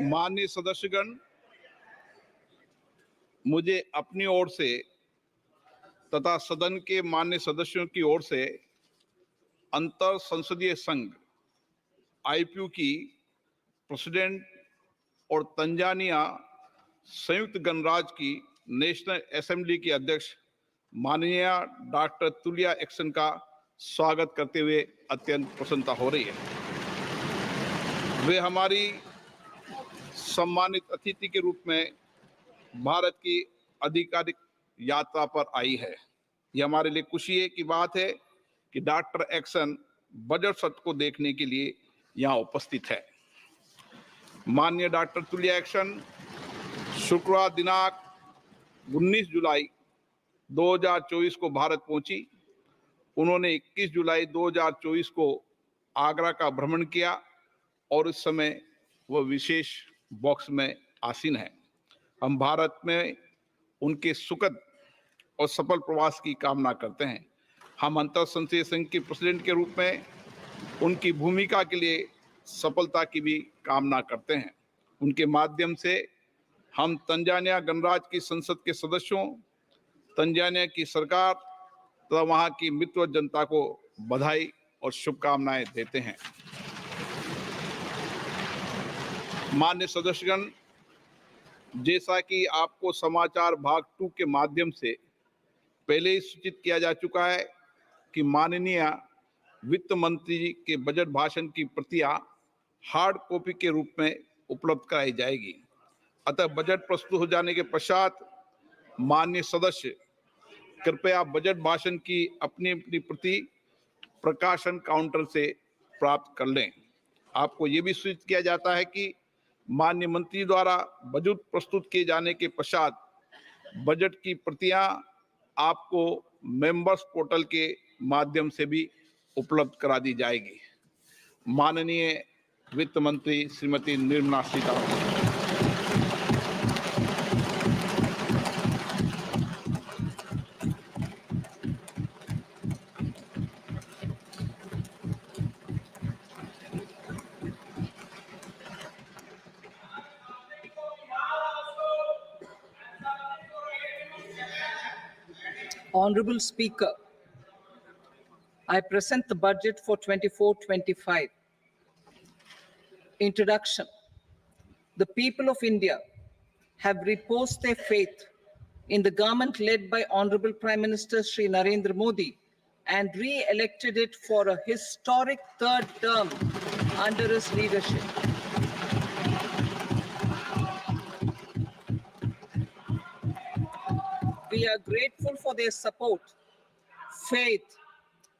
माननीय सदस्यगण, मुझे अपनी ओर से तथा सदन के माननीय सदस्यों की ओर से अंतर संसदीय संघ आईपीयू की प्रेसिडेंट और तंजानिया संयुक्त गणराज्य की नेशनल असेंबली की अध्यक्ष माननीय डॉक्टर तुलिया एक्सन का स्वागत करते हुए अत्यंत प्रसन्नता हो रही है। वे हमारी सम्मानित अतिथि के रूप में भारत की आधिकारिक यात्रा पर आई है। यह हमारे लिए खुशी की बात है कि डॉक्टर एक्सन बजट सत्र को देखने के लिए यहाँ उपस्थित है। माननीय डॉक्टर तुलिया एक्सन शुक्रवार दिनांक 19 जुलाई 2024 को भारत पहुंची। उन्होंने 21 जुलाई 2024 को आगरा का भ्रमण किया और इस समय वह विशेष बॉक्स में आसीन है। हम भारत में उनके सुखद और सफल प्रवास की कामना करते हैं। हम अंतर संसदीय संघ के प्रेसिडेंट के रूप में उनकी भूमिका के लिए सफलता की भी कामना करते हैं। उनके माध्यम से हम तंजानिया गणराज्य की संसद के सदस्यों, तंजानिया की सरकार तथा वहां की मित्र जनता को बधाई और शुभकामनाएं देते हैं। माननीय सदस्यगण, जैसा कि आपको समाचार भाग 2 के माध्यम से पहले ही सूचित किया जा चुका है कि माननीय वित्त मंत्री जी के बजट भाषण की प्रतियां हार्ड कॉपी के रूप में उपलब्ध कराई जाएगी। अतः बजट प्रस्तुत हो जाने के पश्चात माननीय सदस्य कृपया बजट भाषण की अपनी अपनी प्रति प्रकाशन काउंटर से प्राप्त कर लें। आपको ये भी सूचित किया जाता है कि माननीय मंत्री द्वारा बजट प्रस्तुत किए जाने के पश्चात बजट की प्रतियां आपको मेंबर्स पोर्टल के माध्यम से भी उपलब्ध करा दी जाएगी। माननीय वित्त मंत्री Shrimati Nirmala Sitharaman. Honorable Speaker, I present the budget for 24-25. Introduction. The people of India have reposed their faith in the government led by Honorable Prime Minister Shri Narendra Modi and re-elected it for a historic third term under his leadership. We are grateful for their support, faith,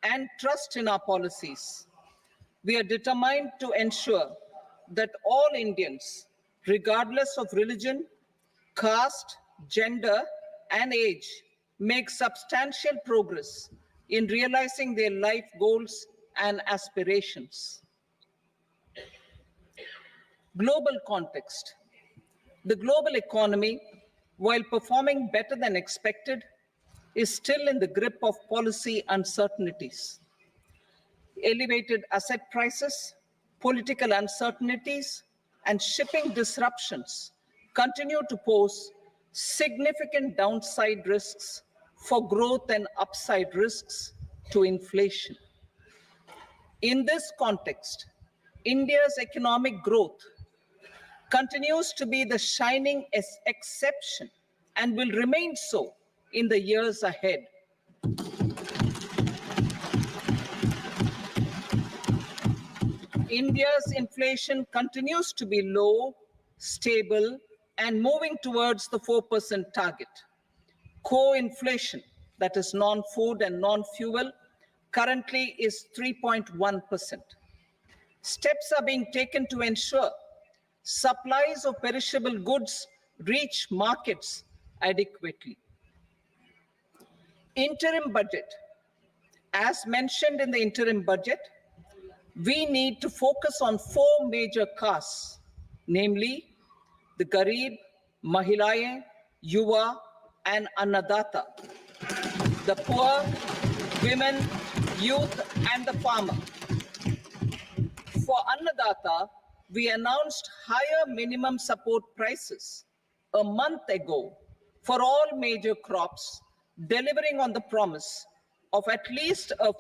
and trust in our policies. We are determined to ensure that all Indians, regardless of religion, caste, gender, and age, make substantial progress in realizing their life goals and aspirations. Global context. The global economy, while performing better than expected, is still in the grip of policy uncertainties. Elevated asset prices, political uncertainties, and shipping disruptions continue to pose significant downside risks for growth and upside risks to inflation. In this context, India's economic growth continues to be the shining exception and will remain so in the years ahead. India's inflation continues to be low, stable, and moving towards the 4% target. Core inflation, that is non-food and non-fuel, currently is 3.1%. Steps are being taken to ensure supplies of perishable goods reach markets adequately. Interim budget. As mentioned in the interim budget, we need to focus on 4 major castes, namely the Garib, Mahilaye, Yuva, and Annadata, the poor, women, youth, and the farmer. For Annadata, we announced higher minimum support prices a month ago for all major crops, delivering on the promise of at least a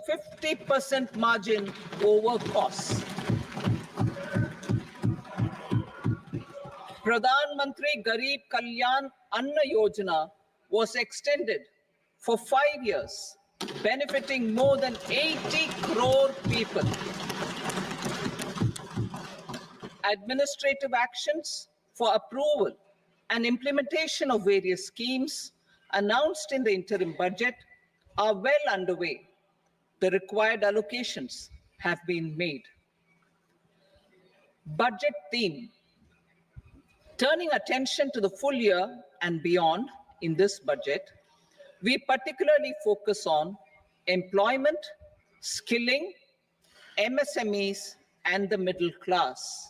50% margin over costs. Pradhan Mantri Garib Kalyan Anna Yojana was extended for 5 years, benefiting more than 80 crore people. Administrative actions for approval and implementation of various schemes announced in the interim budget are well underway. The required allocations have been made. Budget theme. Turning attention to the full year and beyond in this budget, we particularly focus on employment, skilling, MSMEs, and the middle class.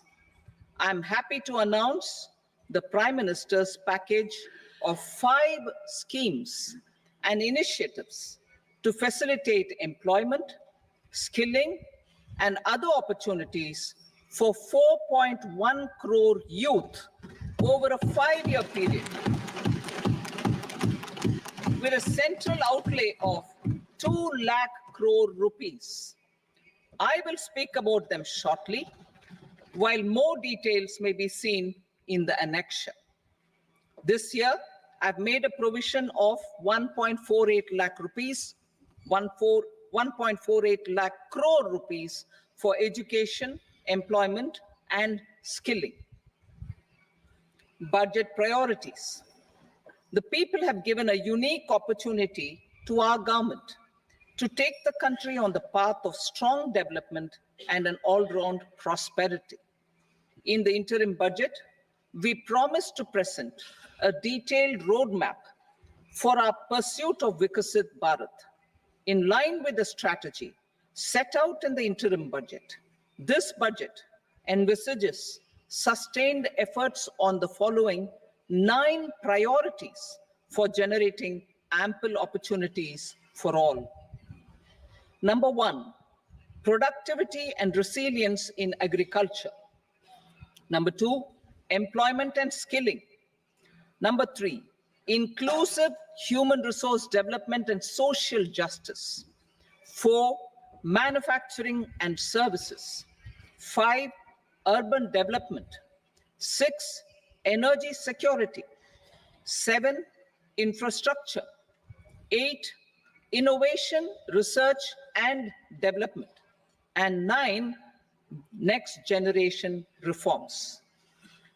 I'm happy to announce the Prime Minister's package of 5 schemes and initiatives to facilitate employment, skilling, and other opportunities for 4.1 crore youth over a 5-year period, with a central outlay of 2 lakh crore rupees. I will speak about them shortly, while more details may be seen in the annexure. This year, I've made a provision of 1.48 lakh rupees, 1.48 lakh crore rupees for education, employment, and skilling. Budget priorities. The people have given a unique opportunity to our government to take the country on the path of strong development and an all-round prosperity. In the interim budget, we promise to present a detailed roadmap for our pursuit of Vikasit Bharat in line with the strategy set out in the interim budget. This budget envisages sustained efforts on the following 9 priorities for generating ample opportunities for all. Number 1, productivity and resilience in agriculture. Number 2, employment and skilling. Number 3, inclusive human resource development and social justice. 4, manufacturing and services. 5, urban development. 6, energy security. 7, infrastructure. 8, innovation, research and development. And 9, next generation reforms.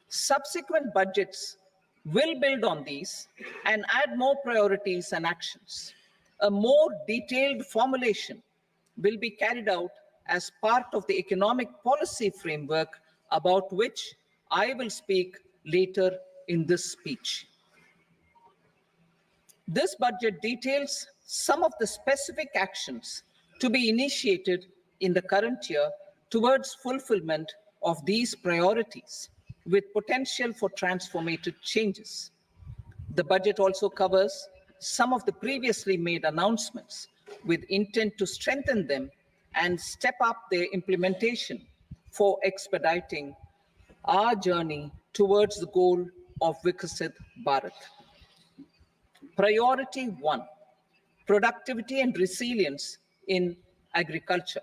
Subsequent budgets will build on these and add more priorities and actions. A more detailed formulation will be carried out as part of the economic policy framework, about which I will speak later in this speech. This budget details some of the specific actions to be initiated in the current year towards fulfillment of these priorities, with potential for transformative changes. The budget also covers some of the previously made announcements with intent to strengthen them and step up their implementation for expediting our journey towards the goal of Vikasit Bharat. Priority 1, productivity and resilience in agriculture.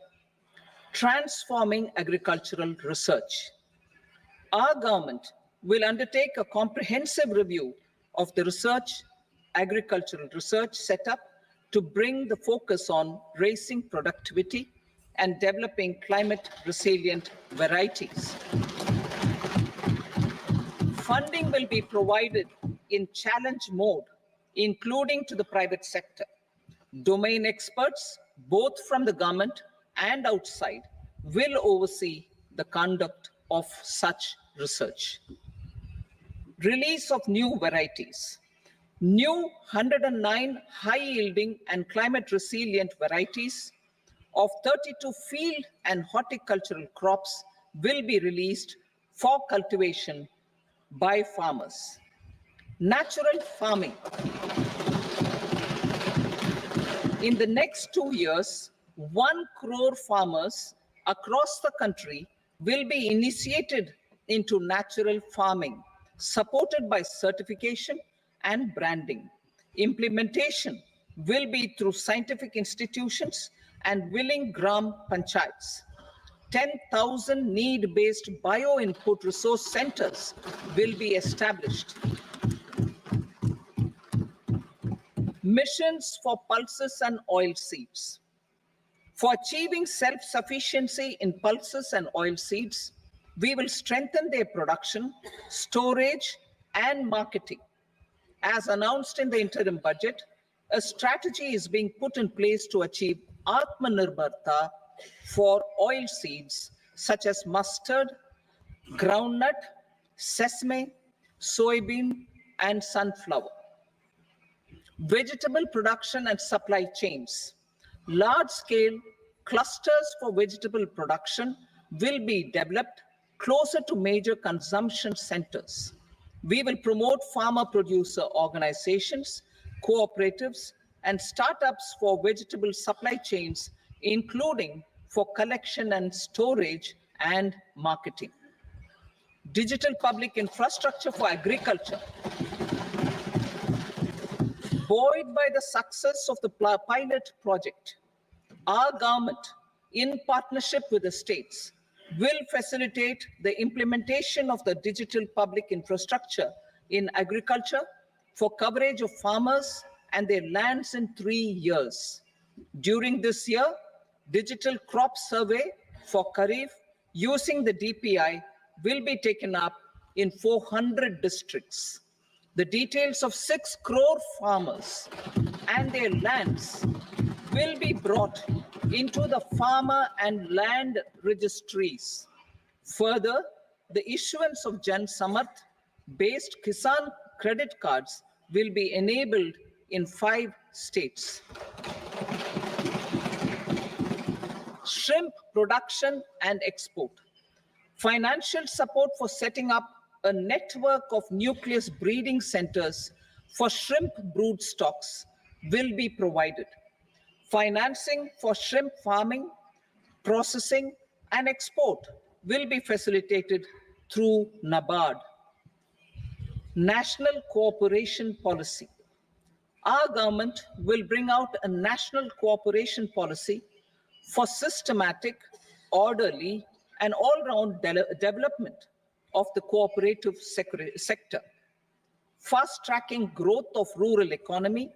Transforming agricultural research. Our government will undertake a comprehensive review of the agricultural research setup to bring the focus on raising productivity and developing climate resilient varieties. Funding will be provided in challenge mode, including to the private sector. Domain experts, both from the government and outside, will oversee the conduct of such research. Release of new varieties. New 109 high-yielding and climate-resilient varieties of 32 field and horticultural crops will be released for cultivation by farmers. Natural farming. In the next 2 years, 1 crore farmers across the country will be initiated into natural farming, supported by certification and branding. Implementation will be through scientific institutions and willing gram panchayats. 10,000 need-based bio-input resource centers will be established. Missions for pulses and oilseeds. For achieving self-sufficiency in pulses and oilseeds, we will strengthen their production, storage, and marketing. As announced in the interim budget, a strategy is being put in place to achieve Atmanirbharta for oilseeds such as mustard, groundnut, sesame, soybean, and sunflower. Vegetable production and supply chains. Large-scale clusters for vegetable production will be developed closer to major consumption centers. We will promote farmer-producer organizations, cooperatives, and startups for vegetable supply chains, including for collection and storage and marketing. Digital public infrastructure for agriculture. Buoyed by the success of the pilot project, our government, in partnership with the states, will facilitate the implementation of the digital public infrastructure in agriculture for coverage of farmers and their lands in 3 years. During this year, digital crop survey for Kharif using the DPI will be taken up in 400 districts. The details of 6 crore farmers and their lands will be brought into the farmer and land registries. Further, the issuance of Jan Samarth based Kisan credit cards will be enabled in 5 states. Shrimp production and export. Financial support for setting up a network of nucleus breeding centers for shrimp brood stocks will be provided. Financing for shrimp farming, processing, and export will be facilitated through NABARD. National cooperation policy. Our government will bring out a national cooperation policy for systematic, orderly, and all-round development of the cooperative sector, fast-tracking growth of rural economy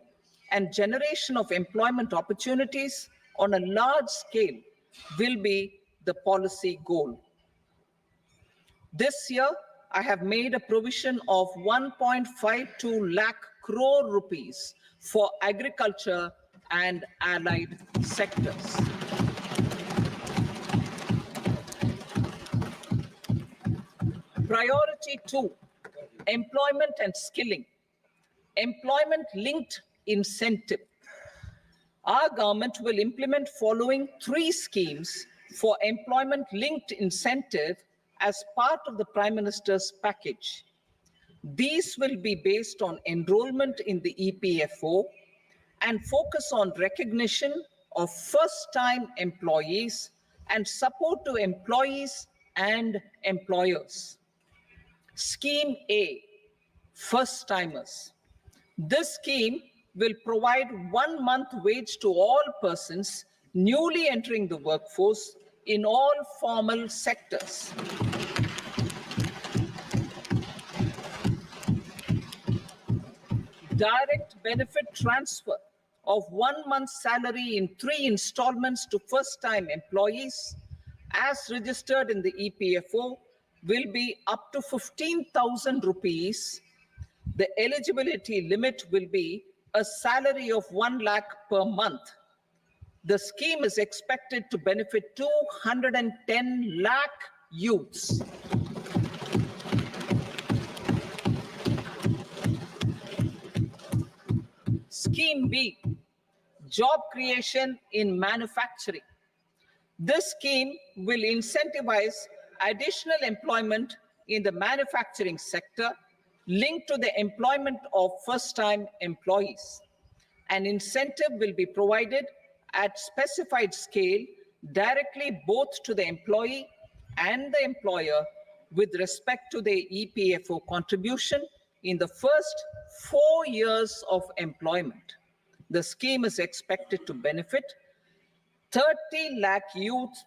and generation of employment opportunities on a large scale will be the policy goal. This year, I have made a provision of 1.52 lakh crore rupees for agriculture and allied sectors. Priority 2, employment and skilling. Employment-linked incentive. Our government will implement following 3 schemes for employment-linked incentive as part of the Prime Minister's package. These will be based on enrollment in the EPFO and focus on recognition of first-time employees and support to employees and employers. Scheme A, first-timers. This scheme will provide 1 month wage to all persons newly entering the workforce in all formal sectors. Direct benefit transfer of 1 month's salary in 3 installments to first-time employees as registered in the EPFO will be up to 15,000 rupees. The eligibility limit will be a salary of 1 lakh per month. The scheme is expected to benefit 210 lakh youths. Scheme B, job creation in manufacturing. This scheme will incentivize additional employment in the manufacturing sector linked to the employment of first-time employees. An incentive will be provided at specified scale directly both to the employee and the employer with respect to their EPFO contribution in the first 4 years of employment. The scheme is expected to benefit 30 lakh youth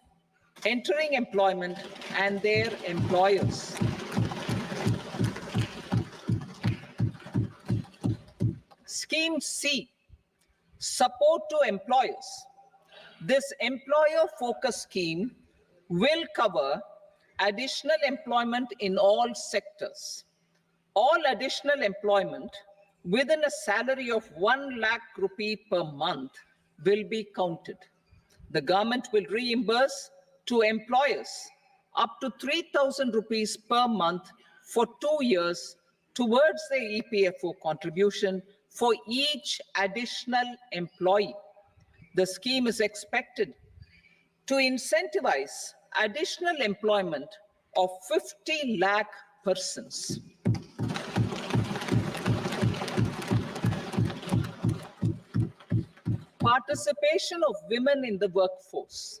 entering employment and their employers. Scheme C, support to employers. This employer-focused scheme will cover additional employment in all sectors. All additional employment within a salary of 1 lakh rupee per month will be counted. The government will reimburse to employers up to 3,000 rupees per month for 2 years towards the EPFO contribution for each additional employee. The scheme is expected to incentivize additional employment of 50 lakh persons. Participation of women in the workforce.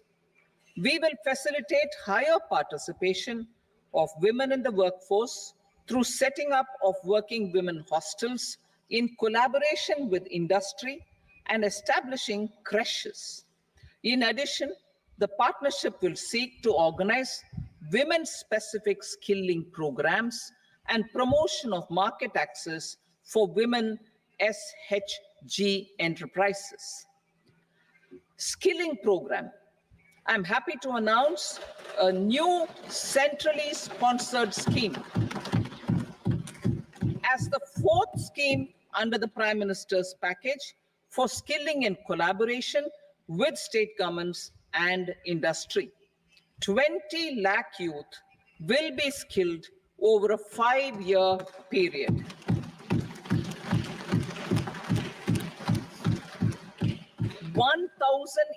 We will facilitate higher participation of women in the workforce through setting up of working women hostels in collaboration with industry and establishing creches. In addition, the partnership will seek to organize women-specific skilling programs and promotion of market access for women SHG enterprises. Skilling program. I'm happy to announce a new centrally sponsored scheme as the fourth scheme under the Prime Minister's package for skilling in collaboration with state governments and industry. 20 lakh youth will be skilled over a 5-year period.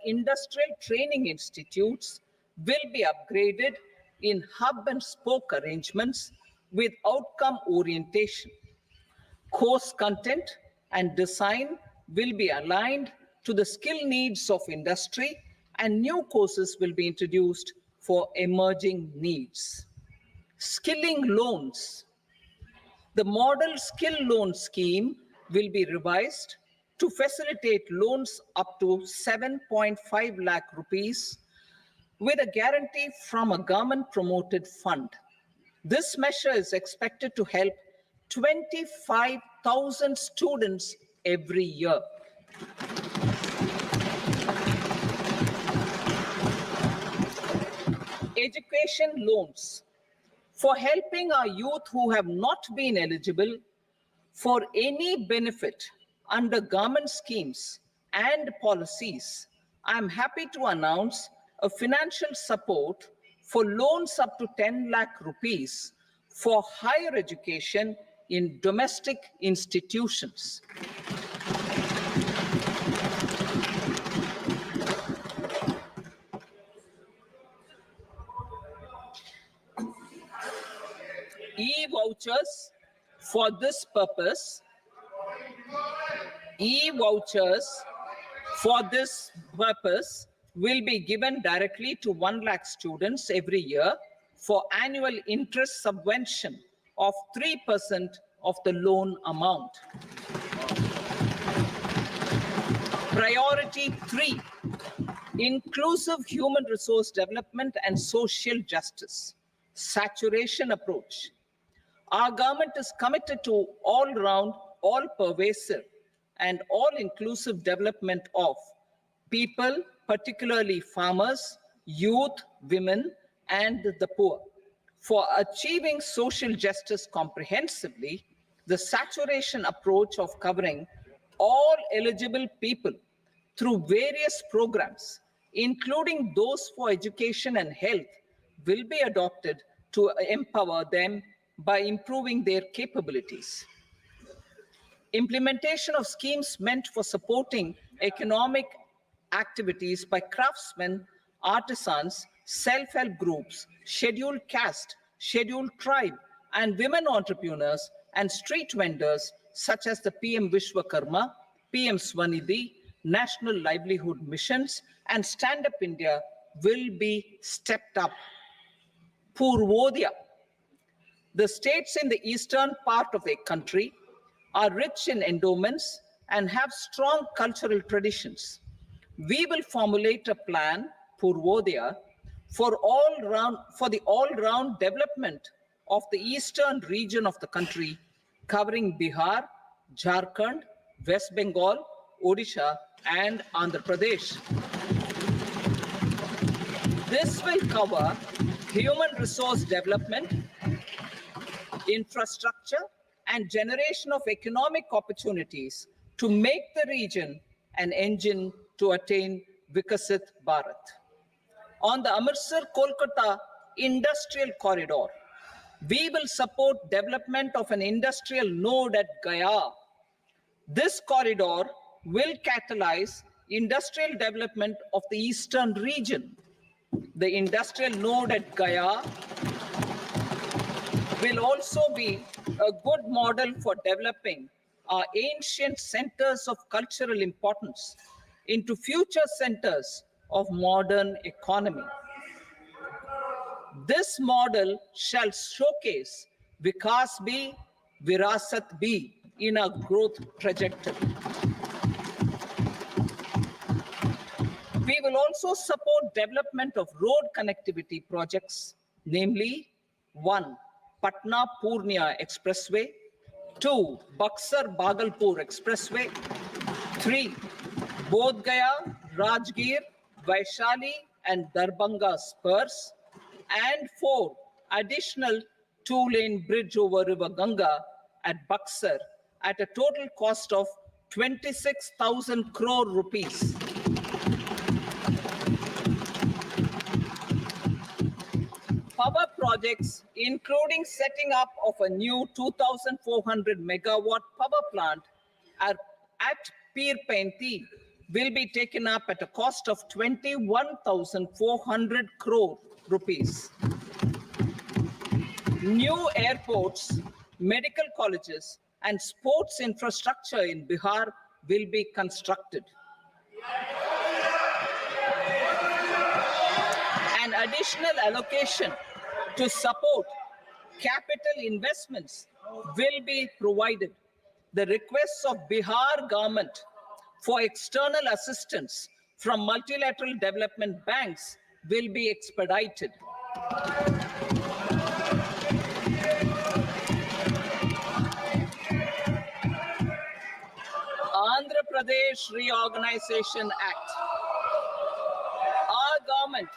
Industrial training institutes will be upgraded in hub and spoke arrangements with outcome orientation. Course content and design will be aligned to the skill needs of industry, and new courses will be introduced for emerging needs. Skilling loans. The model skill loan scheme will be revised to facilitate loans up to 7.5 lakh rupees with a guarantee from a government-promoted fund. This measure is expected to help 25,000 students every year. Education loans. For helping our youth who have not been eligible for any benefit under government schemes and policies, I am happy to announce a financial support for loans up to 10 lakh rupees for higher education in domestic institutions. E-vouchers for this purpose. E-vouchers for this purpose will be given directly to 1 lakh students every year for annual interest subvention of 3% of the loan amount. Priority 3, inclusive human resource development and social justice. Saturation approach. Our government is committed to all-round, all-pervasive, and all-inclusive development of people, particularly farmers, youth, women, and the poor. For achieving social justice comprehensively, the saturation approach of covering all eligible people through various programs, including those for education and health, will be adopted to empower them by improving their capabilities. Implementation of schemes meant for supporting economic activities by craftsmen, artisans, self-help groups, scheduled caste, scheduled tribe, and women entrepreneurs and street vendors such as the PM Vishwakarma, PM Swanidhi, National Livelihood Missions, and Stand Up India will be stepped up. Purvodaya. The states in the eastern part of the country are rich in endowments and have strong cultural traditions. We will formulate a plan, Purvodaya, for the all-round development of the eastern region of the country, covering Bihar, Jharkhand, West Bengal, Odisha, and Andhra Pradesh. This will cover human resource development, infrastructure, and generation of economic opportunities to make the region an engine to attain Vikasit Bharat. On the Amritsar-Kolkata industrial corridor, we will support development of an industrial node at Gaya. This corridor will catalyze industrial development of the eastern region. The industrial node at Gaya will also be a good model for developing our ancient centers of cultural importance into future centers of modern economy. This model shall showcase Vikas B, Virasat B in a growth trajectory. We will also support development of road connectivity projects, namely 1. Patna-Purnia Expressway, 2. Buxar-Bhagalpur Expressway, 3. Bodh Gaya, Rajgir, Vaishali and Darbhanga spurs, and 4. Additional 2-lane bridge over River Ganga at Buxar at a total cost of 26,000 crore rupees. Power projects, including setting up of a new 2,400 megawatt power plant at Peer Painti, will be taken up at a cost of 21,400 crore rupees. New airports, medical colleges, and sports infrastructure in Bihar will be constructed. An additional allocation to support capital investments will be provided. The requests of Bihar government for external assistance from multilateral development banks will be expedited. Andhra Pradesh Reorganization Act. Our government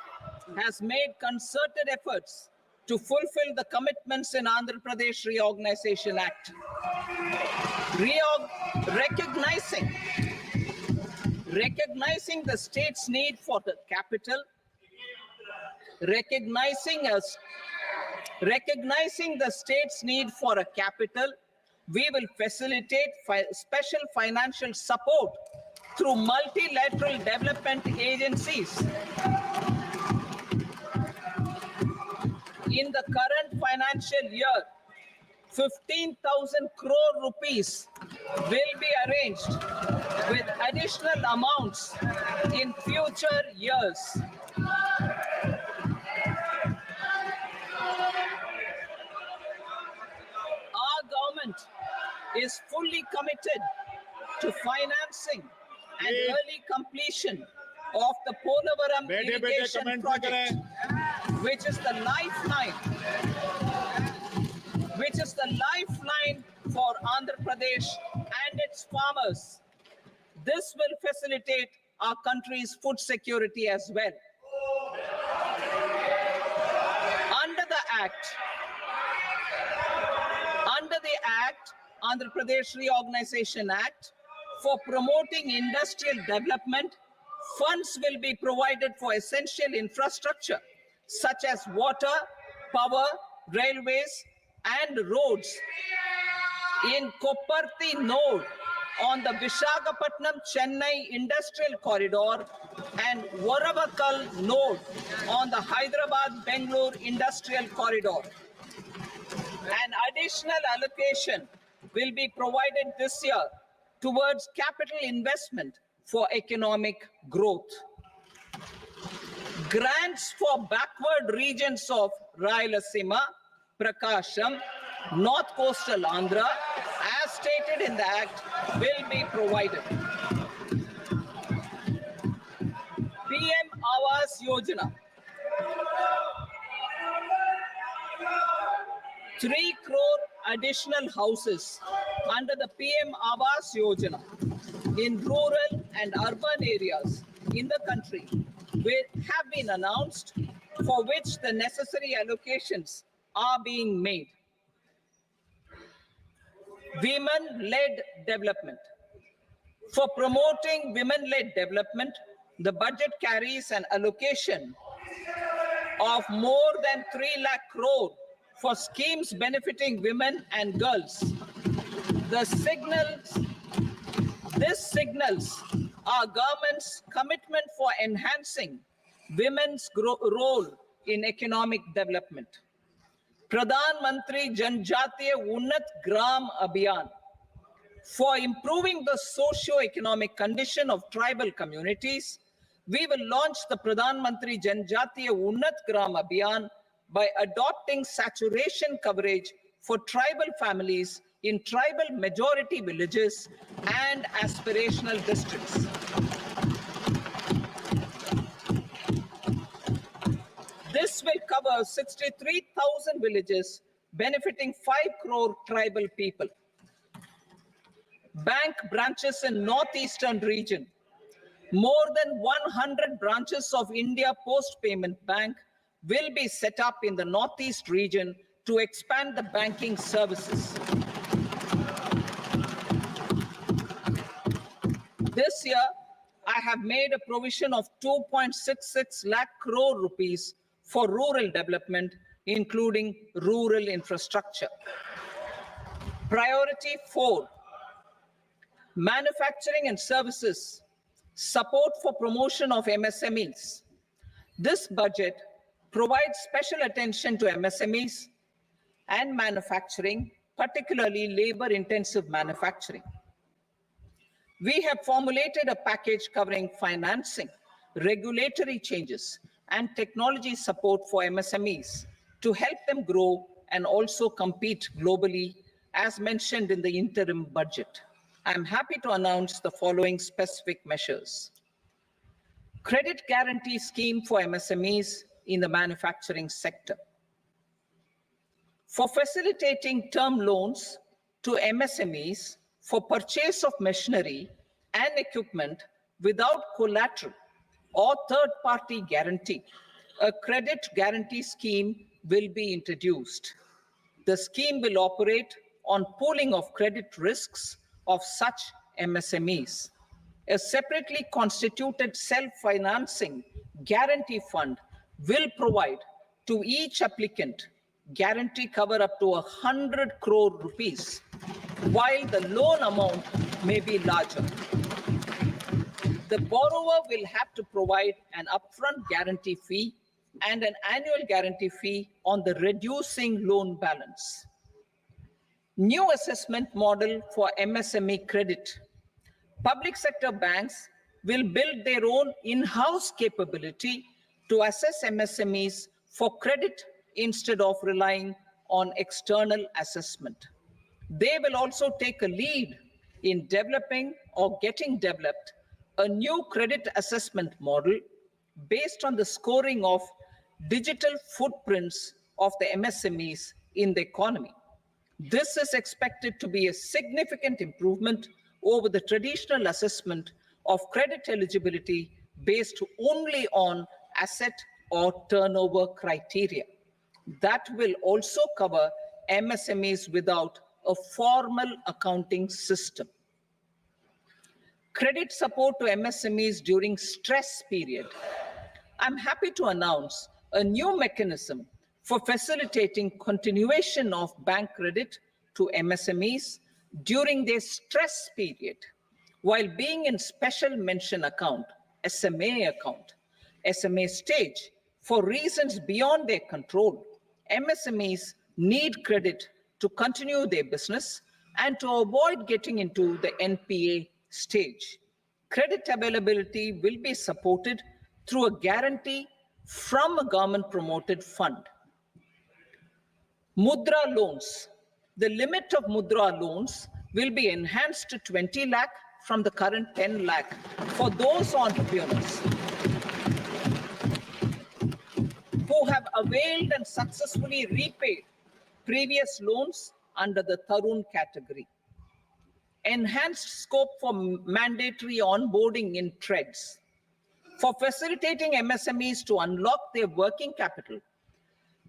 has made concerted efforts to fulfill the commitments in Andhra Pradesh Reorganization Act. Recognizing the state's need for the capital, recognizing the state's need for a capital, we will facilitate special financial support through multilateral development agencies. In the current financial year, 15,000 crore rupees will be arranged with additional amounts in future years. Our government is fully committed to financing and early completion of the Polavaram irrigation project, which is the lifeline for Andhra Pradesh and its farmers. This will facilitate our country's food security as well. Under the Andhra Pradesh Reorganization Act, for promoting industrial development, funds will be provided for essential infrastructure such as water, power, railways, and roads. In Kopparthi node on the Visakhapatnam-Chennai industrial corridor and Varavakal node on the Hyderabad-Bangalore industrial corridor. An additional allocation will be provided this year towards capital investment for economic growth. Grants for backward regions of Rayalaseema, Prakasham, North Coastal Andhra, as stated in the Act, will be provided. PM Awas Yojana. 3 crore additional houses under the PM Awas Yojana in rural and urban areas in the country have been announced, for which the necessary allocations are being made. Women-led development. For promoting women-led development, the budget carries an allocation of more than 3 lakh crore for schemes benefiting women and girls. This signals our government's commitment for enhancing women's role in economic development. Pradhan Mantri Janjatiya Unnat Gram Abhiyan. For improving the socio-economic condition of tribal communities, we will launch the Pradhan Mantri Janjatiya Unnat Gram Abhiyan by adopting saturation coverage for tribal families in tribal majority villages and aspirational districts. This will cover 63,000 villages, benefiting 5 crore tribal people. Bank branches in northeastern region. More than 100 branches of India Post Payment Bank will be set up in the northeast region to expand the banking services. This year, I have made a provision of 2.66 lakh crore rupees for rural development, including rural infrastructure. Priority 4, manufacturing and services, support for promotion of MSMEs. This budget provides special attention to MSMEs and manufacturing, particularly labor-intensive manufacturing. We have formulated a package covering financing, regulatory changes, and technology support for MSMEs to help them grow and also compete globally, as mentioned in the interim budget. I'm happy to announce the following specific measures. Credit guarantee scheme for MSMEs in the manufacturing sector. For facilitating term loans to MSMEs for purchase of machinery and equipment without collateral or third-party guarantee, a credit guarantee scheme will be introduced. The scheme will operate on pooling of credit risks of such MSMEs. A separately constituted self-financing guarantee fund will provide to each applicant guarantee cover up to 100 crore rupees, while the loan amount may be larger. The borrower will have to provide an upfront guarantee fee and an annual guarantee fee on the reducing loan balance. New assessment model for MSME credit. Public sector banks will build their own in-house capability to assess MSMEs for credit instead of relying on external assessment. They will also take a lead in developing or getting developed a new credit assessment model based on the scoring of digital footprints of the MSMEs in the economy. This is expected to be a significant improvement over the traditional assessment of credit eligibility based only on asset or turnover criteria. That will also cover MSMEs without a formal accounting system. Credit support to MSMEs during stress period. I'm happy to announce a new mechanism for facilitating continuation of bank credit to MSMEs during their stress period while being in special mention account, SMA stage, for reasons beyond their control. MSMEs need credit to continue their business and to avoid getting into the NPA stage. Credit availability will be supported through a guarantee from a government-promoted fund. Mudra loans. The limit of Mudra loans will be enhanced to 20 lakh from the current 10 lakh for those entrepreneurs who have availed and successfully repaid previous loans under the Tarun category. Enhanced scope for mandatory onboarding in TREDS. For facilitating MSMEs to unlock their working capital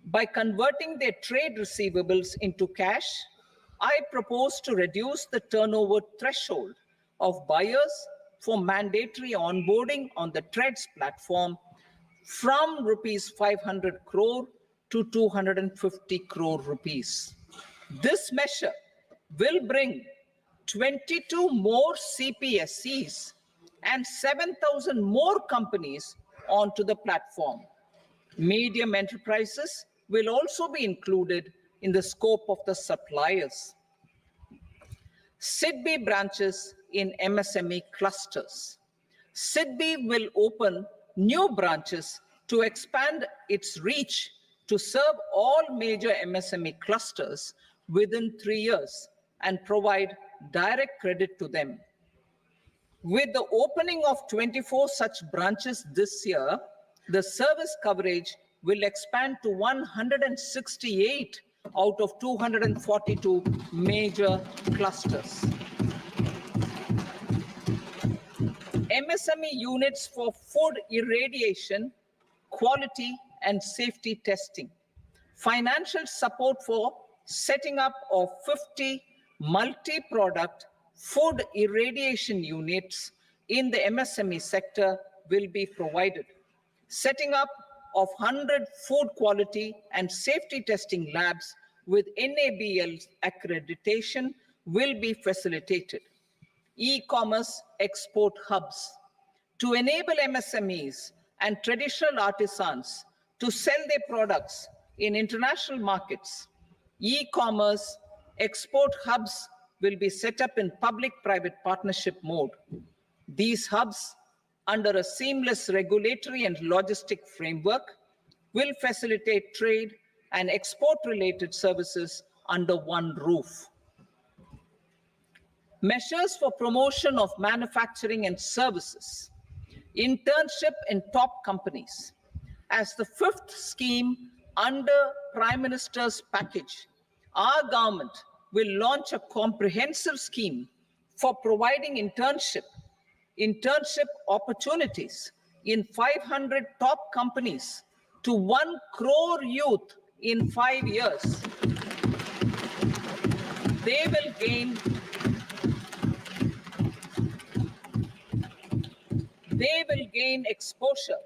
by converting their trade receivables into cash, I propose to reduce the turnover threshold of buyers for mandatory onboarding on the TREDS platform from rupees 500 crore to 250 crore rupees. This measure will bring 22 more CPSCs and 7,000 more companies onto the platform. Medium enterprises will also be included in the scope of the suppliers. SIDBI branches in MSME clusters. SIDBI will open new branches to expand its reach to serve all major MSME clusters within 3 years and provide direct credit to them. With the opening of 24 such branches this year, the service coverage will expand to 168 out of 242 major clusters. MSME units for food irradiation, quality and safety testing. Financial support for setting up of 50 multi-product food irradiation units in the MSME sector will be provided. Setting up of 100 food quality and safety testing labs with NABL accreditation will be facilitated. E-commerce export hubs to enable MSMEs and traditional artisans to sell their products in international markets. E-commerce export hubs will be set up in public-private partnership mode. These hubs, under a seamless regulatory and logistic framework, will facilitate trade and export-related services under one roof. Measures for promotion of manufacturing and services. Internship in top companies. As the fifth scheme under Prime Minister's package, our government will launch a comprehensive scheme for providing internship opportunities in 500 top companies to 1 crore youth in 5 years. They will gain exposure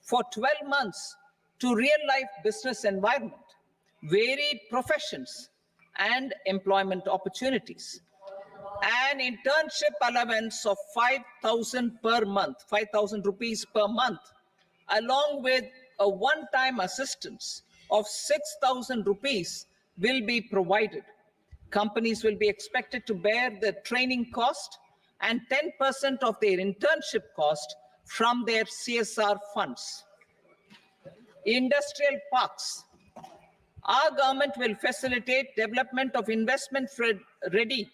for 12 months to real-life business environment, varied professions, and employment opportunities. An internship allowance of 5,000 per month, 5,000 rupees per month, along with a one-time assistance of 6,000 rupees will be provided. Companies will be expected to bear the training cost and 10% of their internship cost from their CSR funds. Industrial parks. Our government will facilitate development of investment-ready,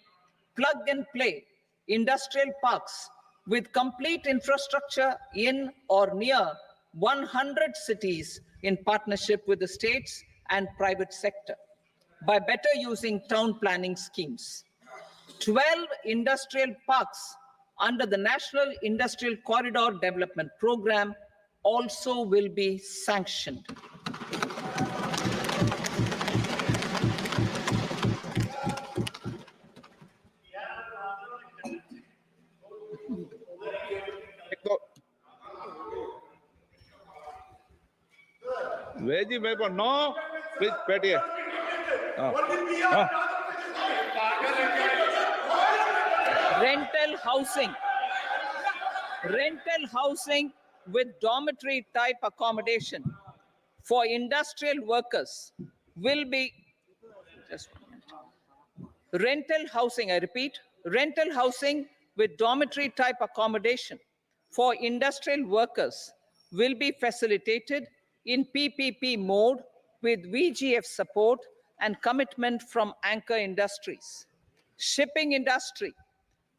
plug-and-play industrial parks with complete infrastructure in or near 100 cities in partnership with the states and private sector by better using town planning schemes. 12 industrial parks under the National Industrial Corridor Development Program also will be sanctioned. Veji paper, no, please, Petty. Rental housing with dormitory type accommodation for industrial workers will be, just 1 minute. Rental housing, I repeat, rental housing with dormitory type accommodation for industrial workers will be facilitated in PPP mode with VGF support and commitment from anchor industries. Shipping industry,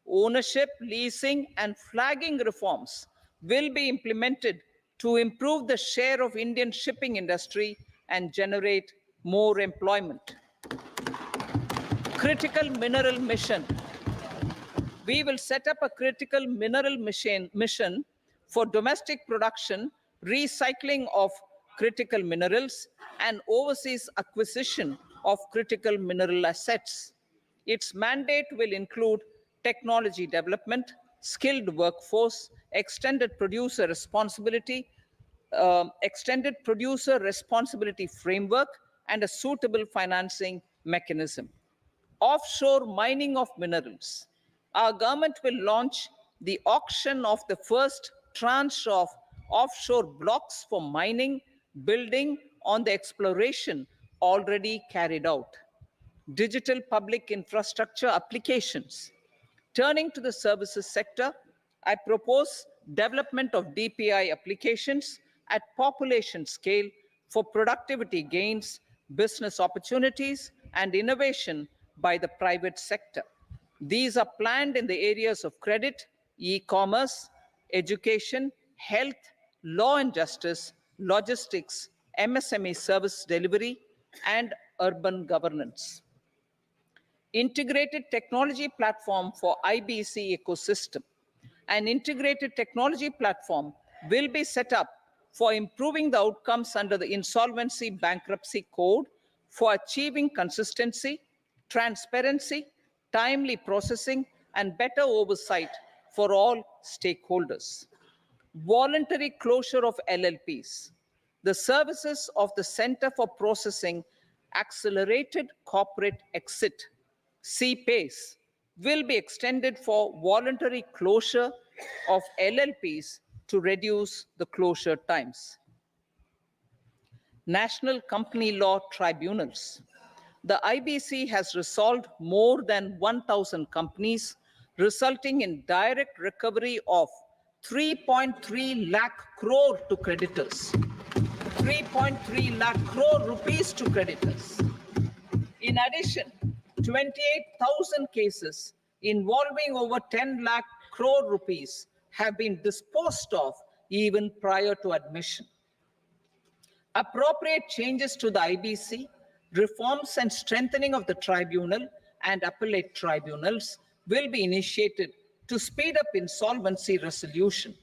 ownership, leasing, and flagging reforms will be implemented to improve the share of Indian shipping industry and generate more employment. Critical mineral mission. We will set up a critical mineral mission for domestic production, recycling of critical minerals, and overseas acquisition of critical mineral assets. Its mandate will include technology development, skilled workforce, extended producer responsibility framework, and a suitable financing mechanism. Offshore mining of minerals. Our government will launch the auction of the first tranche of offshore blocks for mining, building on the exploration already carried out. Digital public infrastructure applications. Turning to the services sector, I propose development of DPI applications at population scale for productivity gains, business opportunities, and innovation by the private sector. These are planned in the areas of credit, e-commerce, education, health, law and justice, logistics, MSME service delivery, and urban governance. Integrated technology platform for IBC ecosystem. An integrated technology platform will be set up for improving the outcomes under the Insolvency Bankruptcy Code for achieving consistency, transparency, timely processing, and better oversight for all stakeholders. Voluntary closure of LLPs. The services of the Center for Processing Accelerated Corporate Exit, CPACE, will be extended for voluntary closure of LLPs to reduce the closure times. National Company Law Tribunals. The IBC has resolved more than 1,000 companies, resulting in direct recovery of 3.3 lakh crore to creditors. 3.3 lakh crore rupees to creditors. In addition, 28,000 cases involving over 10 lakh crore rupees have been disposed of even prior to admission. Appropriate changes to the IBC, reforms and strengthening of the tribunal and appellate tribunals will be initiated to speed up insolvency resolution.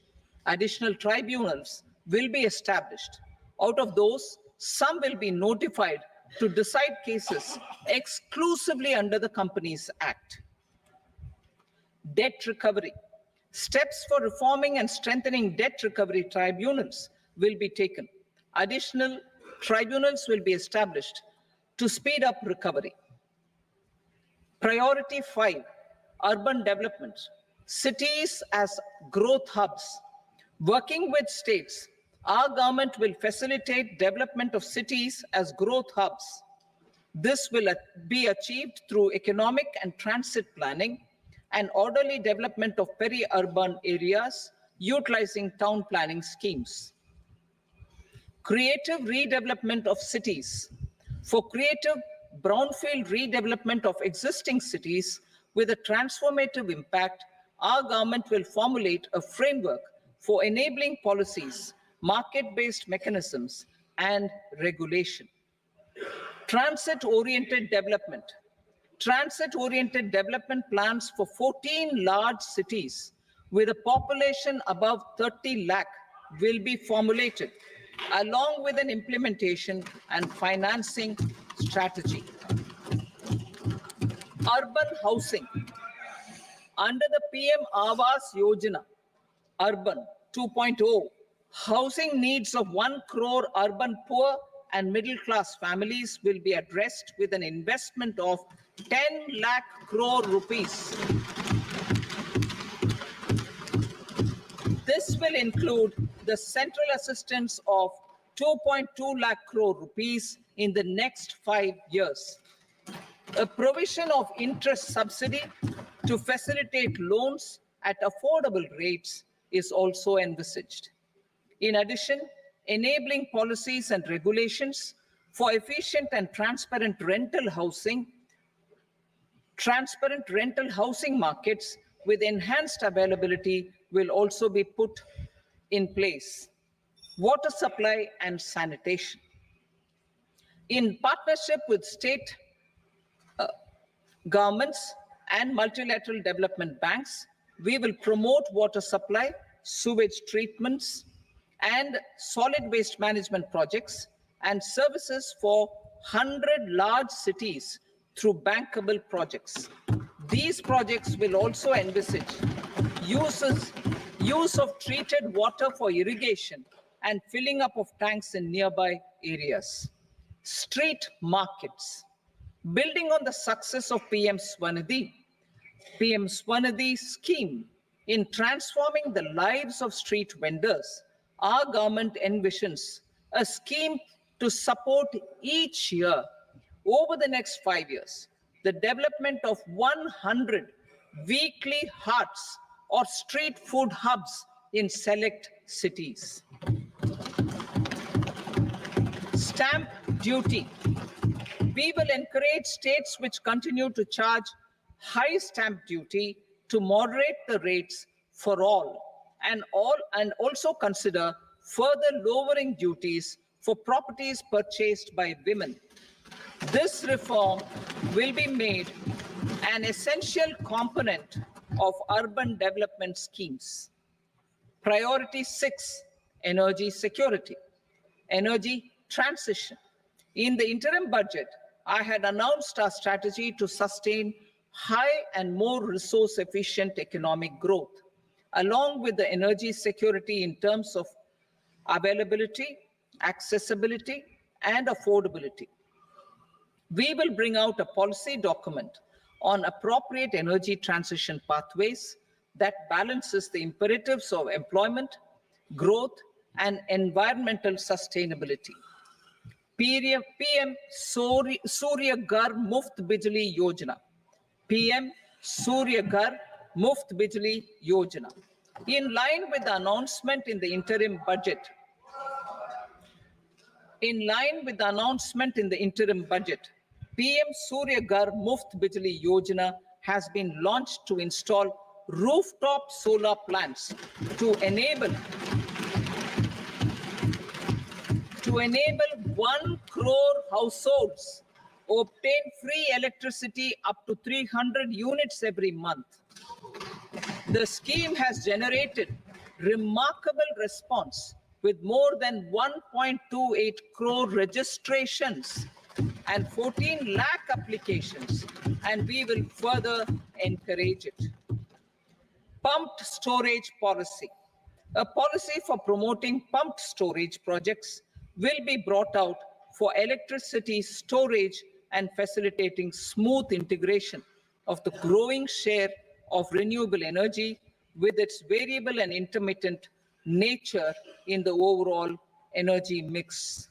Additional tribunals will be established. Out of those, some will be notified to decide cases exclusively under the Companies Act. Debt recovery. Steps for reforming and strengthening debt recovery tribunals will be taken. Additional tribunals will be established to speed up recovery. Priority 5, urban development. Cities as growth hubs. Working with states, our government will facilitate development of cities as growth hubs. This will be achieved through economic and transit planning and orderly development of peri-urban areas utilizing town planning schemes. Creative redevelopment of cities. For creative brownfield redevelopment of existing cities with a transformative impact, our government will formulate a framework for enabling policies, market-based mechanisms, and regulation. Transit-oriented development. Transit-oriented development plans for 14 large cities with a population above 30 lakh will be formulated, along with an implementation and financing strategy. Urban housing. Under the PM Awas Yojana, Urban 2.0, housing needs of 1 crore urban poor and middle-class families will be addressed with an investment of 10 lakh crore rupees. This will include the central assistance of 2.2 lakh crore rupees in the next 5 years. A provision of interest subsidy to facilitate loans at affordable rates is also envisaged. In addition, enabling policies and regulations for efficient and transparent rental housing markets with enhanced availability will also be put in place. Water supply and sanitation. In partnership with state governments and multilateral development banks, we will promote water supply, sewage treatments, and solid waste management projects and services for 100 large cities through bankable projects. These projects will also envisage use of treated water for irrigation and filling up of tanks in nearby areas. Street markets. Building on the success of PM Swanidhi scheme in transforming the lives of street vendors, our government envisions a scheme to support each year over the next 5 years the development of 100 weekly hearts or street food hubs in select cities. Stamp duty. We will encourage states which continue to charge high stamp duty to moderate the rates for all and also consider further lowering duties for properties purchased by women. This reform will be made an essential component of urban development schemes. Priority 6, energy security, energy transition. In the interim budget, I had announced our strategy to sustain high and more resource efficient economic growth, along with the energy security in terms of availability, accessibility, and affordability. We will bring out a policy document on appropriate energy transition pathways that balances the imperatives of employment, growth, and environmental sustainability. PM Surya Ghar Muft Bijli Yojana. PM Surya Ghar Muft Bijli Yojana. In line with the announcement in the interim budget, PM Surya Ghar Muft Bijli Yojana has been launched to install rooftop solar plants to enable 1 crore households obtain free electricity up to 300 units every month. The scheme has generated remarkable response with more than 1.28 crore registrations and 14 lakh applications, and we will further encourage it. Pumped storage policy. A policy for promoting pumped storage projects will be brought out for electricity storage and facilitating smooth integration of the growing share of renewable energy with its variable and intermittent nature in the overall energy mix.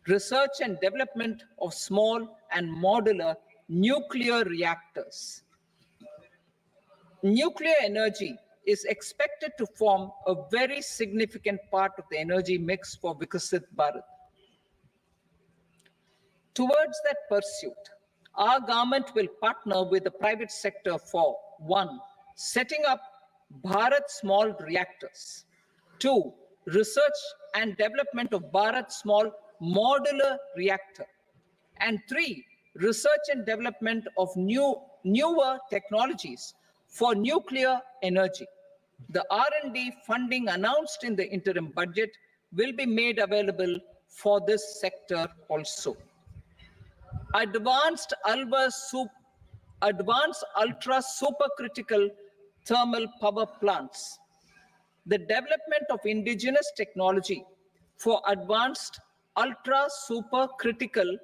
Research and development of small and modular nuclear reactors. Nuclear energy is expected to form a very significant part of the energy mix for Vikasit Bharat. Towards that pursuit, our government will partner with the private sector for 1. Setting up Bharat Small Reactors, 2. Research and development of Bharat Small Modular Reactor, and 3. Research and development of newer technologies for nuclear energy. The R&D funding announced in the interim budget will be made available for this sector also. Advanced ultra supercritical thermal power plants. The development of indigenous technology for advanced ultra supercritical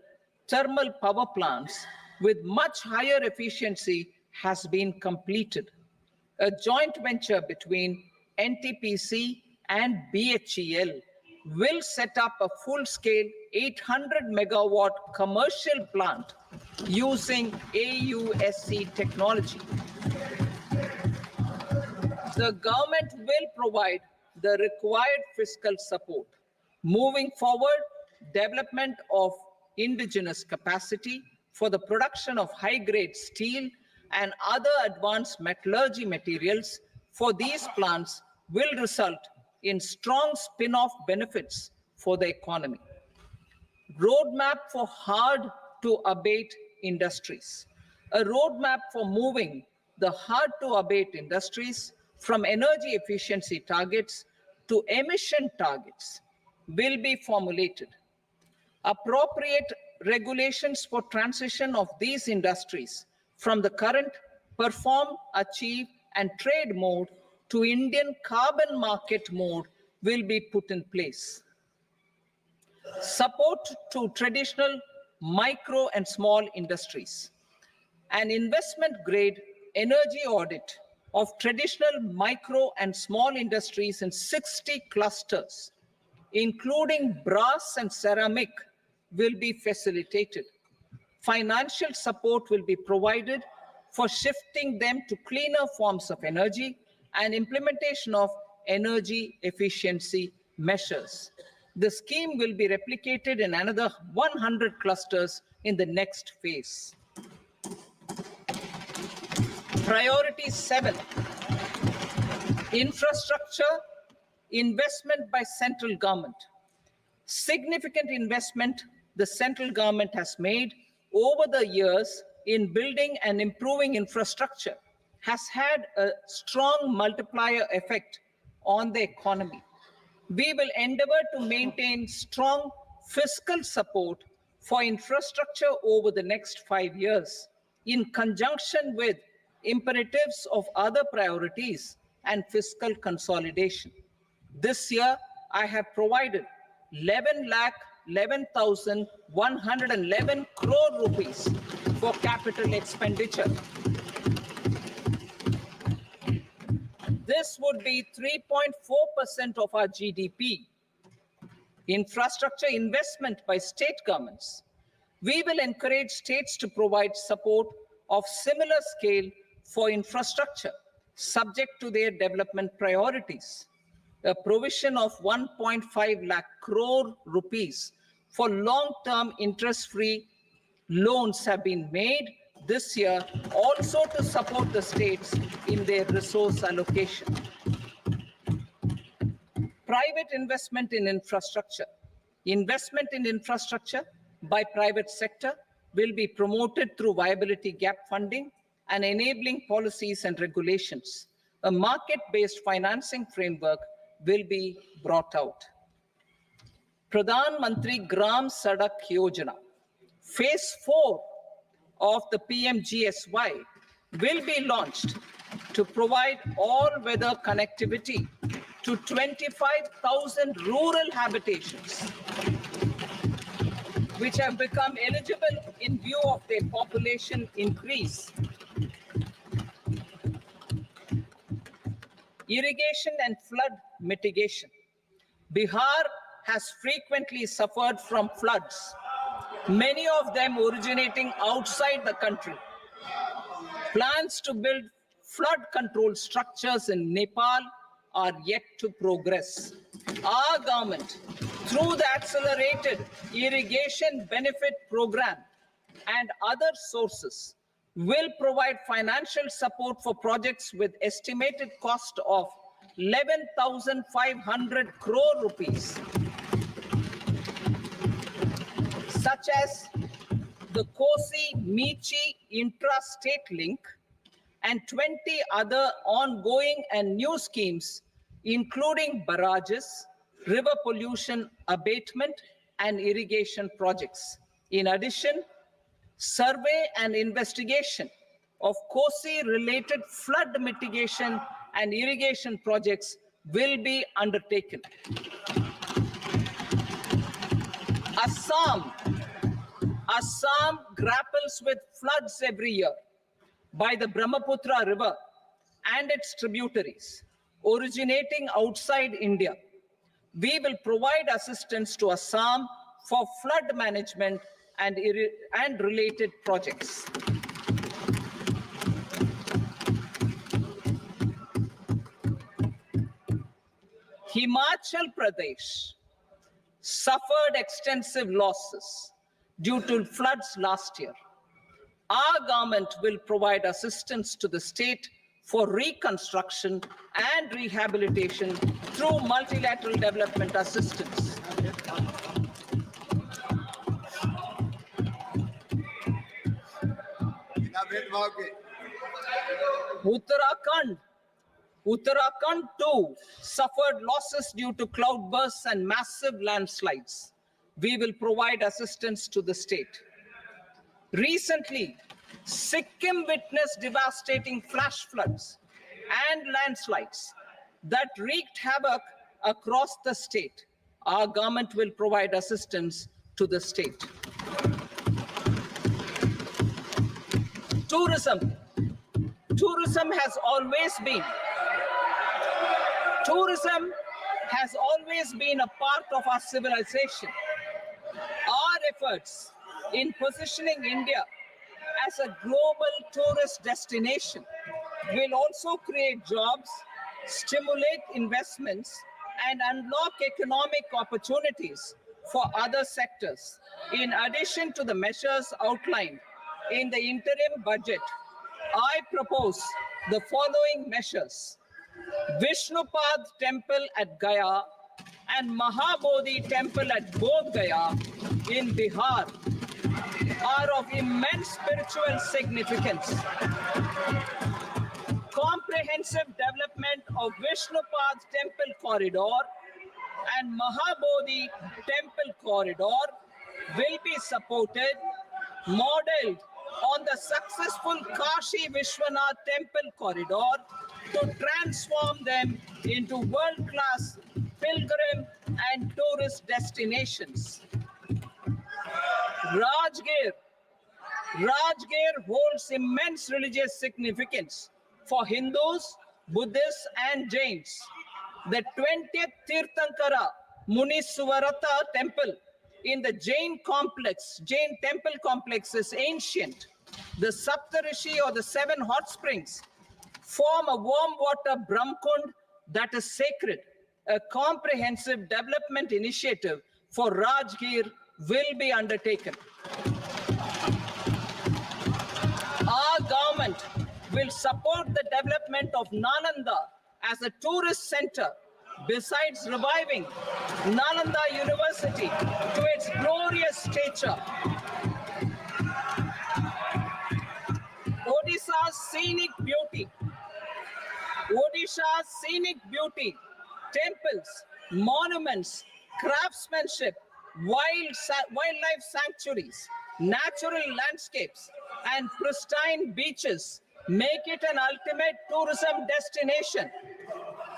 thermal power plants with much higher efficiency has been completed. A joint venture between NTPC and BHEL will set up a full-scale 800 megawatt commercial plant using AUSC technology. The government will provide the required fiscal support. Moving forward, development of indigenous capacity for the production of high-grade steel and other advanced metallurgy materials for these plants will result in strong spin-off benefits for the economy. Roadmap for hard-to-abate industries. A roadmap for moving the hard-to-abate industries from energy efficiency targets to emission targets will be formulated. Appropriate regulations for transition of these industries from the current perform, achieve, and trade mode to Indian carbon market mode will be put in place. Support to traditional micro and small industries. An investment-grade energy audit of traditional micro and small industries in 60 clusters, including brass and ceramic, will be facilitated. Financial support will be provided for shifting them to cleaner forms of energy and implementation of energy efficiency measures. The scheme will be replicated in another 100 clusters in the next phase. Priority 7, infrastructure investment by central government. Significant investment the central government has made over the years in building and improving infrastructure has had a strong multiplier effect on the economy. We will endeavor to maintain strong fiscal support for infrastructure over the next 5 years in conjunction with imperatives of other priorities and fiscal consolidation. This year, I have provided 11,11,111 crore rupees for capital expenditure. This would be 3.4% of our GDP. Infrastructure investment by state governments. We will encourage states to provide support of similar scale for infrastructure, subject to their development priorities. A provision of 1.5 lakh crore rupees for long-term interest-free loans have been made this year also to support the states in their resource allocation. Private investment in infrastructure. Investment in infrastructure by private sector will be promoted through viability gap funding and enabling policies and regulations. A market-based financing framework will be brought out. Pradhan Mantri Gram Sadak Yojana, phase 4 of the PMGSY will be launched to provide all-weather connectivity to 25,000 rural habitations, which have become eligible in view of their population increase. Irrigation and flood mitigation. Bihar has frequently suffered from floods, many of them originating outside the country. Plans to build flood control structures in Nepal are yet to progress. Our government, through the Accelerated Irrigation Benefit Program and other sources, will provide financial support for projects with estimated cost of 11,500 crore rupees, such as the Kosi-Michi intra-state link and 20 other ongoing and new schemes, including barrages, river pollution abatement, and irrigation projects. In addition, survey and investigation of Kosi-related flood mitigation and irrigation projects will be undertaken. Assam grapples with floods every year by the Brahmaputra River and its tributaries originating outside India. We will provide assistance to Assam for flood management and related projects. Himachal Pradesh, suffered extensive losses due to floods last year. Our government will provide assistance to the state for reconstruction and rehabilitation through multilateral development assistance. Uttarakhand too suffered losses due to cloudbursts and massive landslides. We will provide assistance to the state. Recently, Sikkim witnessed devastating flash floods and landslides that wreaked havoc across the state. Our government will provide assistance to the state. Tourism. Tourism has always been a part of our civilization. Our efforts in positioning India as a global tourist destination will also create jobs, stimulate investments, and unlock economic opportunities for other sectors. In addition to the measures outlined in the interim budget, I propose the following measures. Vishnupad Temple at Gaya and Mahabodhi Temple at Bodh Gaya in Bihar are of immense spiritual significance. Comprehensive development of Vishnupad Temple Corridor and Mahabodhi Temple Corridor will be supported, modeled on the successful Kashi Vishwanath Temple Corridor to transform them into world-class pilgrim and tourist destinations. Rajgir holds immense religious significance for Hindus, Buddhists, and Jains. The 20th Tirthankara Muniswarata temple in the Jain temple complex is ancient. The Saptarishi, or the 7 hot springs, form a warm water Brahmkund that is sacred. A comprehensive development initiative for Rajgir will be undertaken. Our government will support the development of Nalanda as a tourist center, besides reviving Nalanda University to its glorious stature. Odisha's scenic beauty, temples, monuments, craftsmanship, wildlife sanctuaries, natural landscapes, and pristine beaches make it an ultimate tourism destination.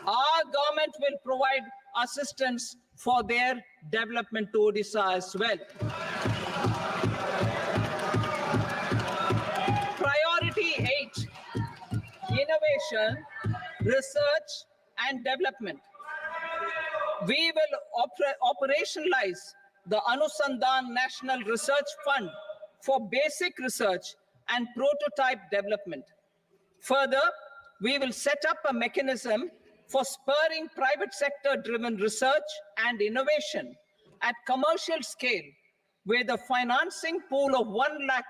Our government will provide assistance for their development to Odisha as well. Priority 8, innovation, research, and development. We will operationalize the Anusandhan National Research Fund for basic research and prototype development. Further, we will set up a mechanism for spurring private sector-driven research and innovation at commercial scale, with a financing pool of 1 lakh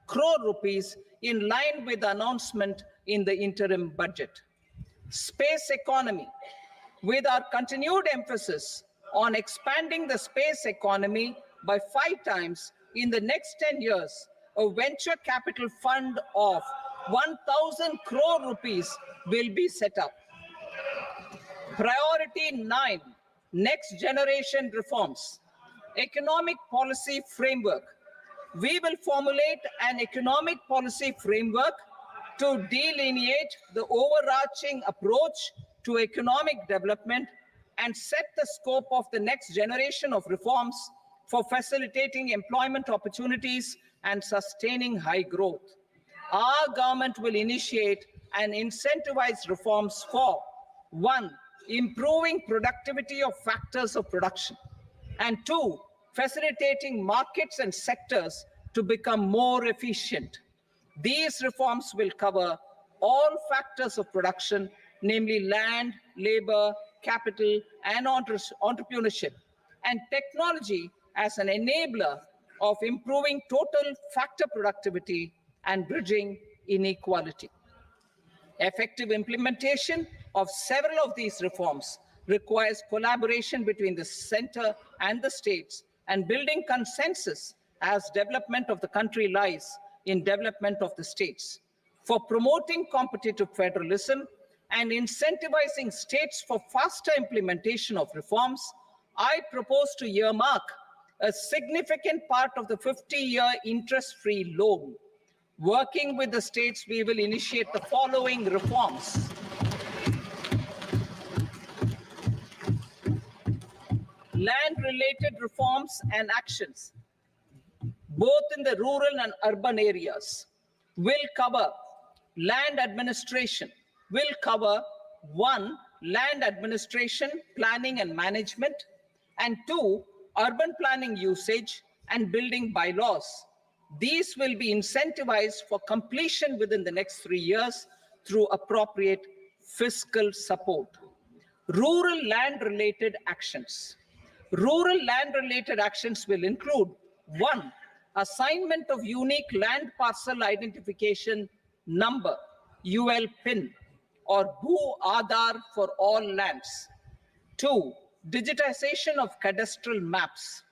crore rupees in line with the announcement in the interim budget. Space economy. With our continued emphasis on expanding the space economy by 5 times in the next 10 years, a venture capital fund of 1,000 crore rupees will be set up. Priority 9, next generation reforms. Economic policy framework. We will formulate an economic policy framework to delineate the overarching approach to economic development and set the scope of the next generation of reforms for facilitating employment opportunities and sustaining high growth. Our government will initiate and incentivize reforms for 1, improving productivity of factors of production, and 2, facilitating markets and sectors to become more efficient. These reforms will cover all factors of production, namely land, labor, capital, and entrepreneurship, and technology as an enabler of improving total factor productivity and bridging inequality. Effective implementation of several of these reforms requires collaboration between the center and the states and building consensus as development of the country lies in development of the states. For promoting competitive federalism and incentivizing states for faster implementation of reforms, I propose to earmark a significant part of the 50-year interest-free loan. Working with the states, we will initiate the following reforms. Land-related reforms and actions, both in the rural and urban areas, will cover land administration, will cover 1, land administration, planning and management, and 2, urban planning usage and building bylaws. These will be incentivized for completion within the next 3 years through appropriate fiscal support. Rural land-related actions. Rural land-related actions will include 1, assignment of unique land parcel identification number, UL PIN, or Bhu Aadhaar for all lands. 2, digitization of cadastral maps.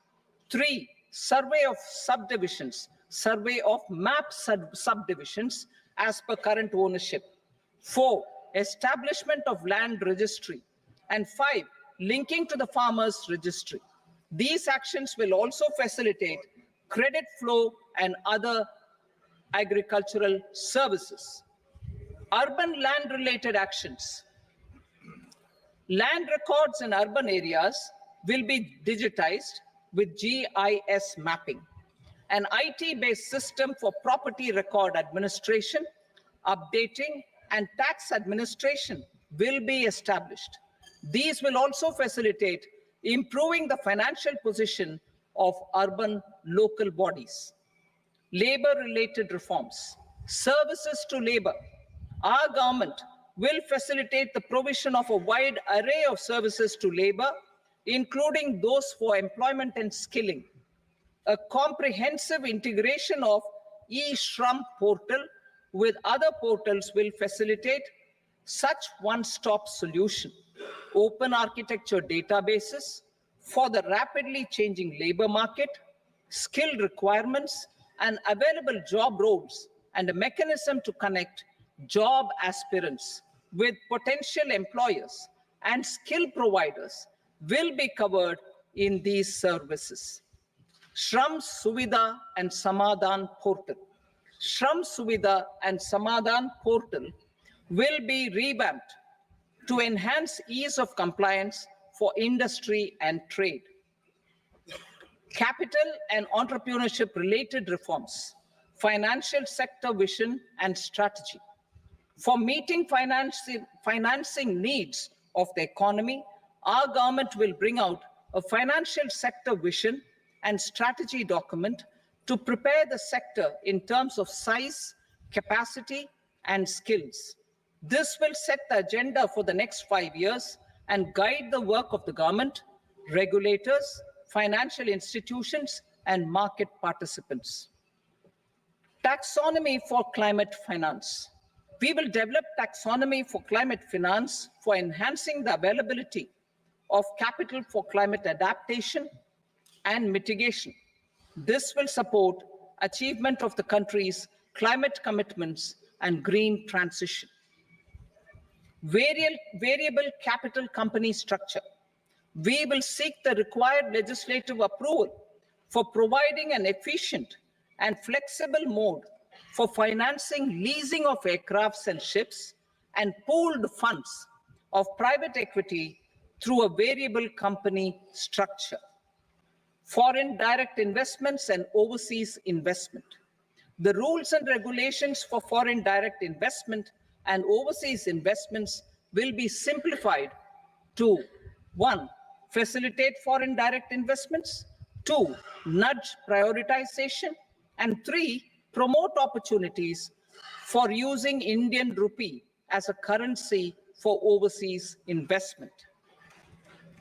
3, survey of subdivisions, survey of map subdivisions as per current ownership. 4, establishment of land registry. And 5, linking to the farmers registry. These actions will also facilitate credit flow and other agricultural services. Urban land-related actions. Land records in urban areas will be digitized with GIS mapping. An IT-based system for property record administration, updating, and tax administration will be established. These will also facilitate improving the financial position of urban local bodies. Labor-related reforms. Services to labor. Our government will facilitate the provision of a wide array of services to labor, including those for employment and skilling. A comprehensive integration of e-Shram portal with other portals will facilitate such one-stop solution. Open architecture databases for the rapidly changing labor market, skill requirements, and available job roles, and a mechanism to connect job aspirants with potential employers and skill providers will be covered in these services. Shram Suvidha and Samadhan portal. Shram Suvidha and Samadhan portal will be revamped to enhance ease of compliance for industry and trade. Capital and entrepreneurship related reforms, financial sector vision and strategy. For meeting financing needs of the economy, our government will bring out a financial sector vision and strategy document to prepare the sector in terms of size, capacity, and skills. This will set the agenda for the next 5 years and guide the work of the government, regulators, financial institutions, and market participants. Taxonomy for climate finance. We will develop taxonomy for climate finance for enhancing the availability of capital for climate adaptation and mitigation. This will support achievement of the country's climate commitments and green transition. Variable capital company structure. We will seek the required legislative approval for providing an efficient and flexible mode for financing leasing of aircrafts and ships and pooled funds of private equity through a variable company structure. Foreign direct investments and overseas investment. The rules and regulations for foreign direct investment and overseas investments will be simplified to 1, facilitate foreign direct investments, 2, nudge prioritization, and 3, promote opportunities for using Indian rupee as a currency for overseas investment.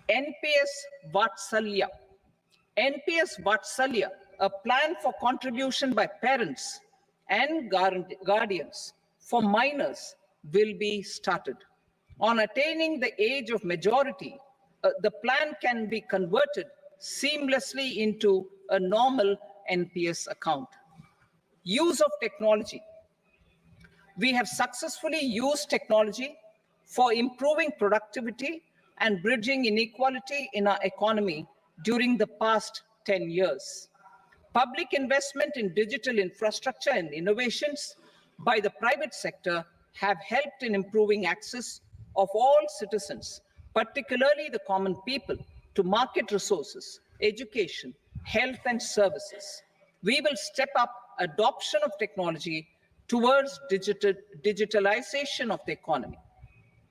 NPS Vatsalya. NPS Vatsalya, a plan for contribution by parents and guardians for minors, will be started. On attaining the age of majority, the plan can be converted seamlessly into a normal NPS account. Use of technology. We have successfully used technology for improving productivity and bridging inequality in our economy during the past 10 years. Public investment in digital infrastructure and innovations by the private sector have helped in improving access of all citizens, particularly the common people, to market resources, education, health and services. We will step up adoption of technology towards digitalization of the economy.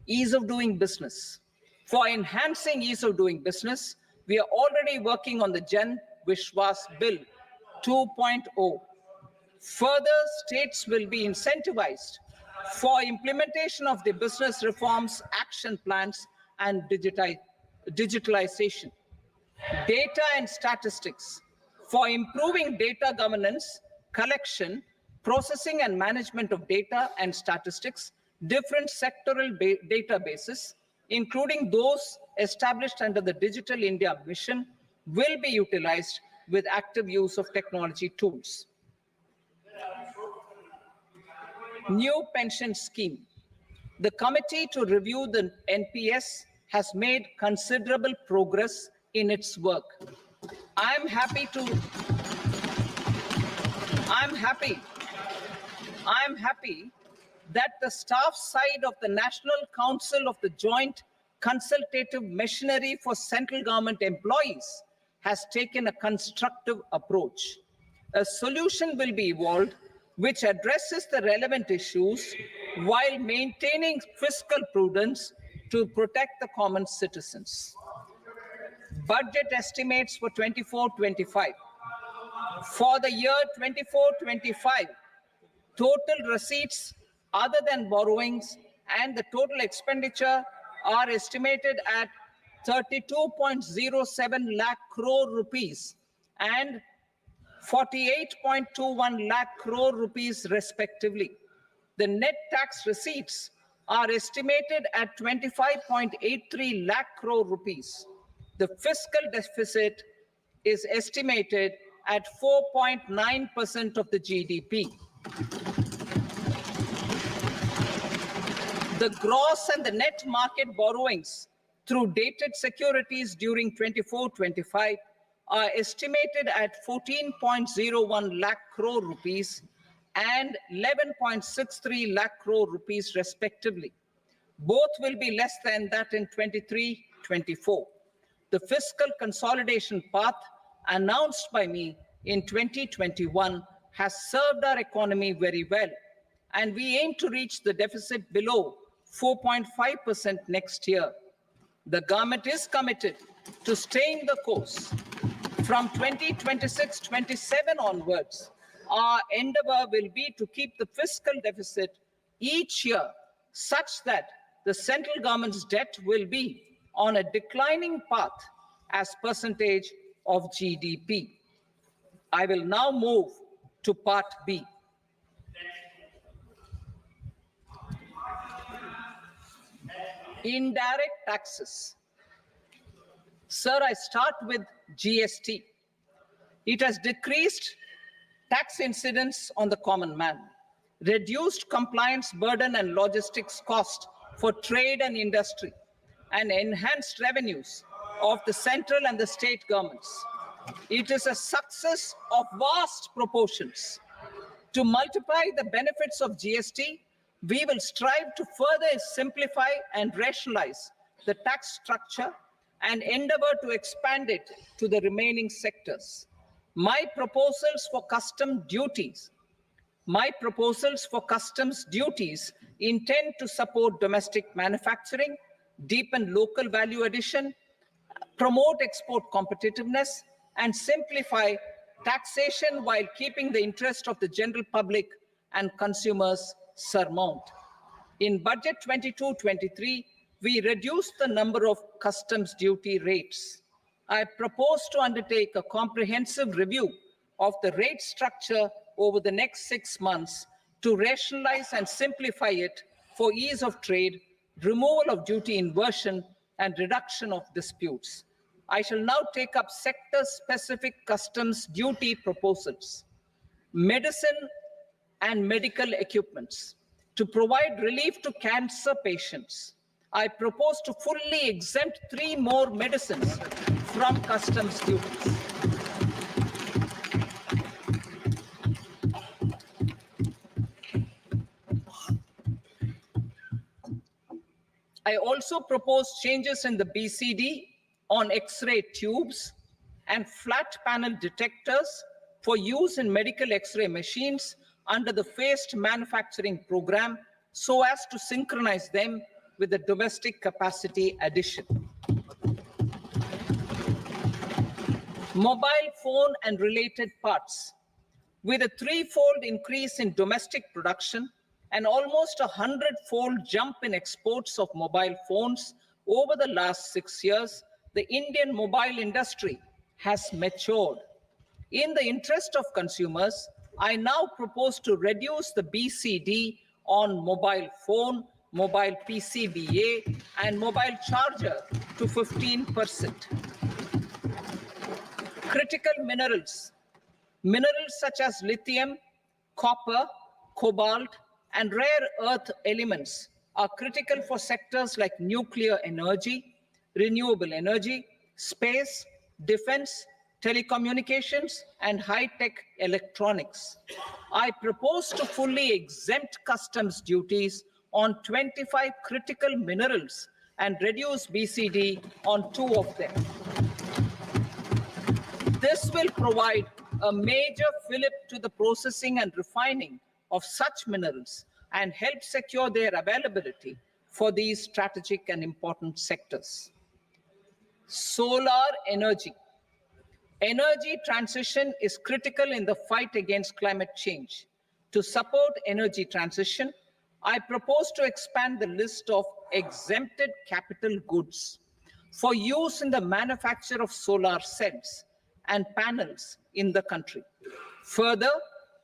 Ease of doing business. For enhancing ease of doing business, we are already working on the Jan Vishwas Bill 2.0. Further, states will be incentivized for implementation of the business reforms, action plans, and digitalization. Data and statistics. For improving data governance, collection, processing and management of data and statistics, different sectoral databases, including those established under the Digital India Mission, will be utilized with active use of technology tools. New pension scheme. The committee to review the NPS has made considerable progress in its work. I'm happy that the staff side of the National Council of the Joint Consultative Machinery for Central Government Employees has taken a constructive approach. A solution will be evolved which addresses the relevant issues while maintaining fiscal prudence to protect the common citizens. Budget estimates for 24-25. For the year 24-25, total receipts other than borrowings and the total expenditure are estimated at 32.07 lakh crore rupees and 48.21 lakh crore rupees respectively. The net tax receipts are estimated at 25.83 lakh crore rupees. The fiscal deficit is estimated at 4.9% of the GDP. The gross and the net market borrowings through dated securities during 24-25 are estimated at 14.01 lakh crore rupees and 11.63 lakh crore rupees respectively. Both will be less than that in 23-24. The fiscal consolidation path announced by me in 2021 has served our economy very well, and we aim to reach the deficit below 4.5% next year. The government is committed to staying the course. From 2026-27 onwards, our endeavor will be to keep the fiscal deficit each year such that the central government's debt will be on a declining path as percentage of GDP. I will now move to part B. Indirect taxes. Sir, I start with GST. It has decreased tax incidence on the common man, reduced compliance burden and logistics cost for trade and industry, and enhanced revenues of the central and the state governments. It is a success of vast proportions. To multiply the benefits of GST, we will strive to further simplify and rationalize the tax structure and endeavor to expand it to the remaining sectors. My proposals for customs duties intend to support domestic manufacturing, deepen local value addition, promote export competitiveness, and simplify taxation while keeping the interest of the general public and consumers surmount. In Budget 22-23, we reduce the number of customs duty rates. I propose to undertake a comprehensive review of the rate structure over the next 6 months to rationalize and simplify it for ease of trade, removal of duty inversion, and reduction of disputes. I shall now take up sector-specific customs duty proposals. Medicine and medical equipments. To provide relief to cancer patients, I propose to fully exempt 3 more medicines from customs duties. I also propose changes in the BCD on X-ray tubes and flat panel detectors for use in medical X-ray machines under the phased manufacturing program so as to synchronize them with the domestic capacity addition. Mobile phone and related parts. With a 3-fold increase in domestic production and almost a 100-fold jump in exports of mobile phones over the last 6 years, the Indian mobile industry has matured. In the interest of consumers, I now propose to reduce the BCD on mobile phone, mobile PCBA, and mobile charger to 15%. Critical minerals. Minerals such as lithium, copper, cobalt, and rare earth elements are critical for sectors like nuclear energy, renewable energy, space, defense, telecommunications, and high-tech electronics. I propose to fully exempt customs duties on 25 critical minerals and reduce BCD on 2 of them. This will provide a major fillip to the processing and refining of such minerals and help secure their availability for these strategic and important sectors. Solar energy. Energy transition is critical in the fight against climate change. To support energy transition, I propose to expand the list of exempted capital goods for use in the manufacture of solar cells and panels in the country. Further,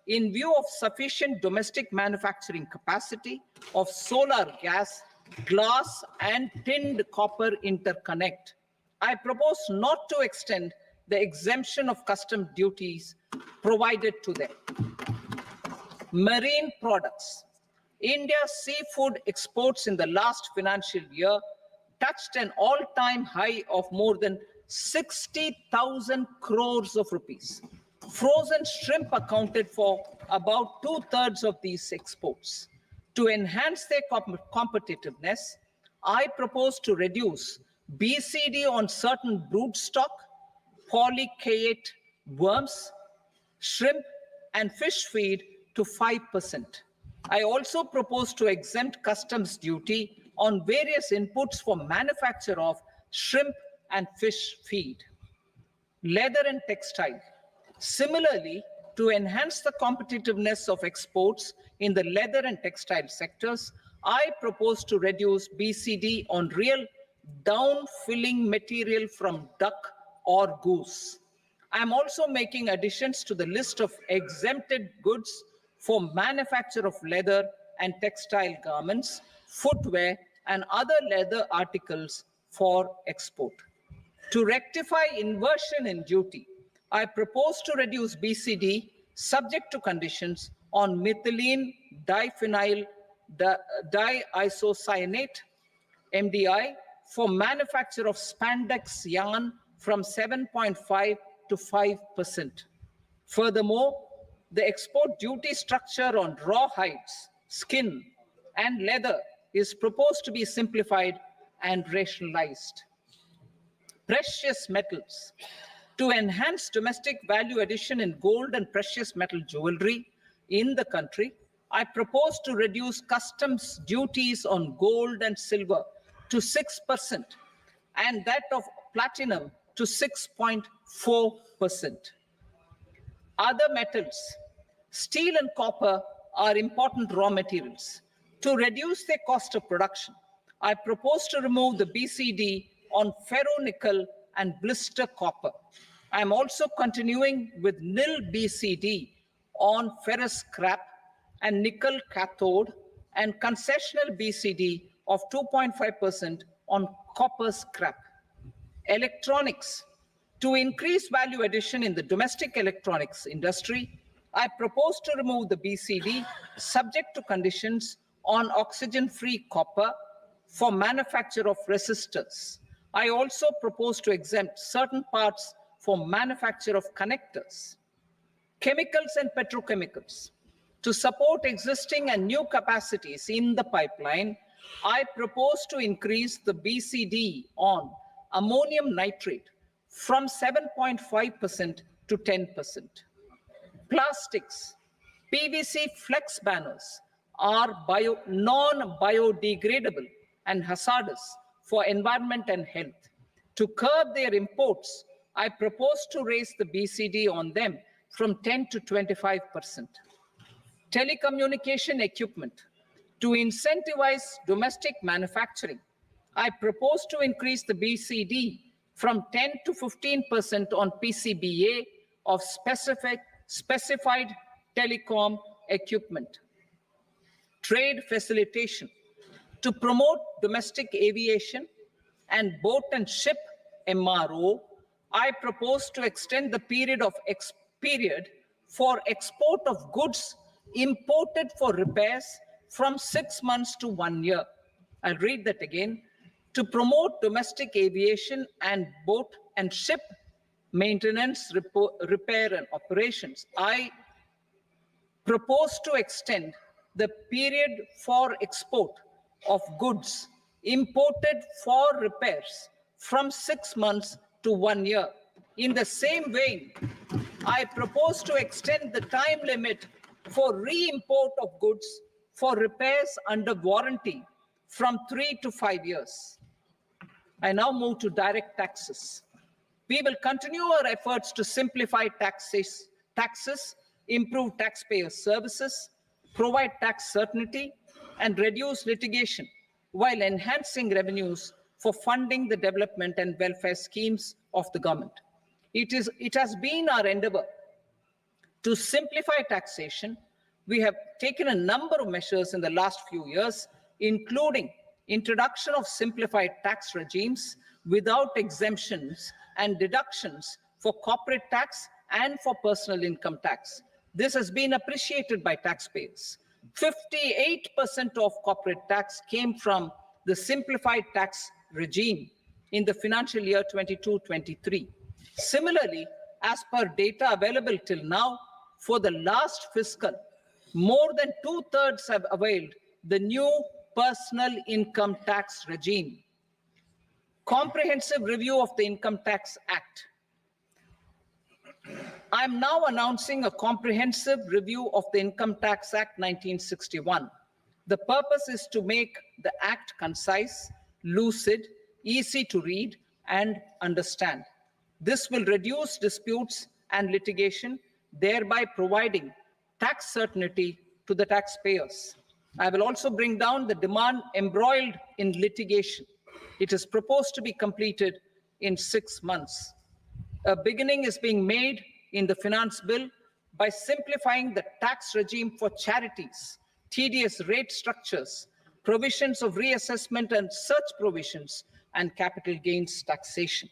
in view of sufficient domestic manufacturing capacity of solar gas, glass, and tinned copper interconnect, I propose not to extend the exemption of custom duties provided to them. Marine products. India's seafood exports in the last financial year touched an all-time high of more than 60,000 crores of rupees. Frozen shrimp accounted for about 2/3 of these exports. To enhance their competitiveness, I propose to reduce BCD on certain broodstock, polychaete worms, shrimp, and fish feed to 5%. I also propose to exempt customs duty on various inputs for manufacture of shrimp and fish feed. Leather and textile. Similarly, to enhance the competitiveness of exports in the leather and textile sectors, I propose to reduce BCD on real down-filling material from duck or goose. I am also making additions to the list of exempted goods for manufacture of leather and textile garments, footwear, and other leather articles for export. To rectify inversion in duty, I propose to reduce BCD subject to conditions on methylene diphenyl diisocyanate, MDI, for manufacture of spandex yarn from 7.5 to 5%. Furthermore, the export duty structure on raw hides, skin, and leather is proposed to be simplified and rationalized. Precious metals. To enhance domestic value addition in gold and precious metal jewelry in the country, I propose to reduce customs duties on gold and silver to 6% and that of platinum to 6.4%. Other metals. Steel and copper are important raw materials. To reduce their cost of production, I propose to remove the BCD on ferronickel and blister copper. I am also continuing with nil BCD on ferrous scrap and nickel cathode and concessional BCD of 2.5% on copper scrap. Electronics. To increase value addition in the domestic electronics industry, I propose to remove the BCD subject to conditions on oxygen-free copper for manufacture of resistors. I also propose to exempt certain parts for manufacture of connectors. Chemicals and petrochemicals. To support existing and new capacities in the pipeline, I propose to increase the BCD on ammonium nitrate from 7.5% to 10%. Plastics. PVC flex banners are non-biodegradable and hazardous for environment and health. To curb their imports, I propose to raise the BCD on them from 10 to 25%. Telecommunication equipment. To incentivize domestic manufacturing, I propose to increase the BCD from 10 to 15% on PCBA of specified telecom equipment. Trade facilitation. To promote domestic aviation and boat and ship MRO, I propose to extend the period for export of goods imported for repairs from 6 months to 1 year. I'll read that again. To promote domestic aviation and boat and ship maintenance, repair and operations, I propose to extend the period for export of goods imported for repairs from 6 months to 1 year. In the same vein, I propose to extend the time limit for re-import of goods for repairs under warranty from 3 to 5 years. I now move to direct taxes. We will continue our efforts to simplify taxes, improve taxpayer services, provide tax certainty, and reduce litigation while enhancing revenues for funding the development and welfare schemes of the government. It has been our endeavor to simplify taxation. We have taken a number of measures in the last few years, including introduction of simplified tax regimes without exemptions and deductions for corporate tax and for personal income tax. This has been appreciated by taxpayers. 58% of corporate tax came from the simplified tax regime in the financial year 22-23. Similarly, as per data available till now, for the last fiscal, more than 2/3 have availed the new personal income tax regime. Comprehensive review of the Income Tax Act. I am now announcing a comprehensive review of the Income Tax Act 1961. The purpose is to make the act concise, lucid, easy to read and understand. This will reduce disputes and litigation, thereby providing tax certainty to the taxpayers. I will also bring down the demand embroiled in litigation. It is proposed to be completed in 6 months. A beginning is being made in the finance bill by simplifying the tax regime for charities, tedious rate structures, provisions of reassessment and such provisions, and capital gains taxation.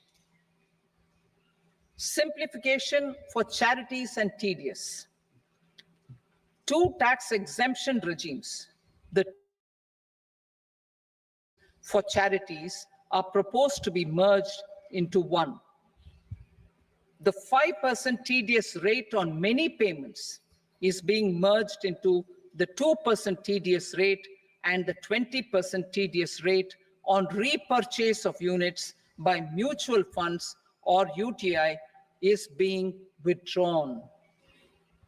Simplification for charities and tedious. 2 tax exemption regimes, for charities, are proposed to be merged into one. The 5% tedious rate on many payments is being merged into the 2% tedious rate, and the 20% tedious rate on repurchase of units by mutual funds or UTI is being withdrawn.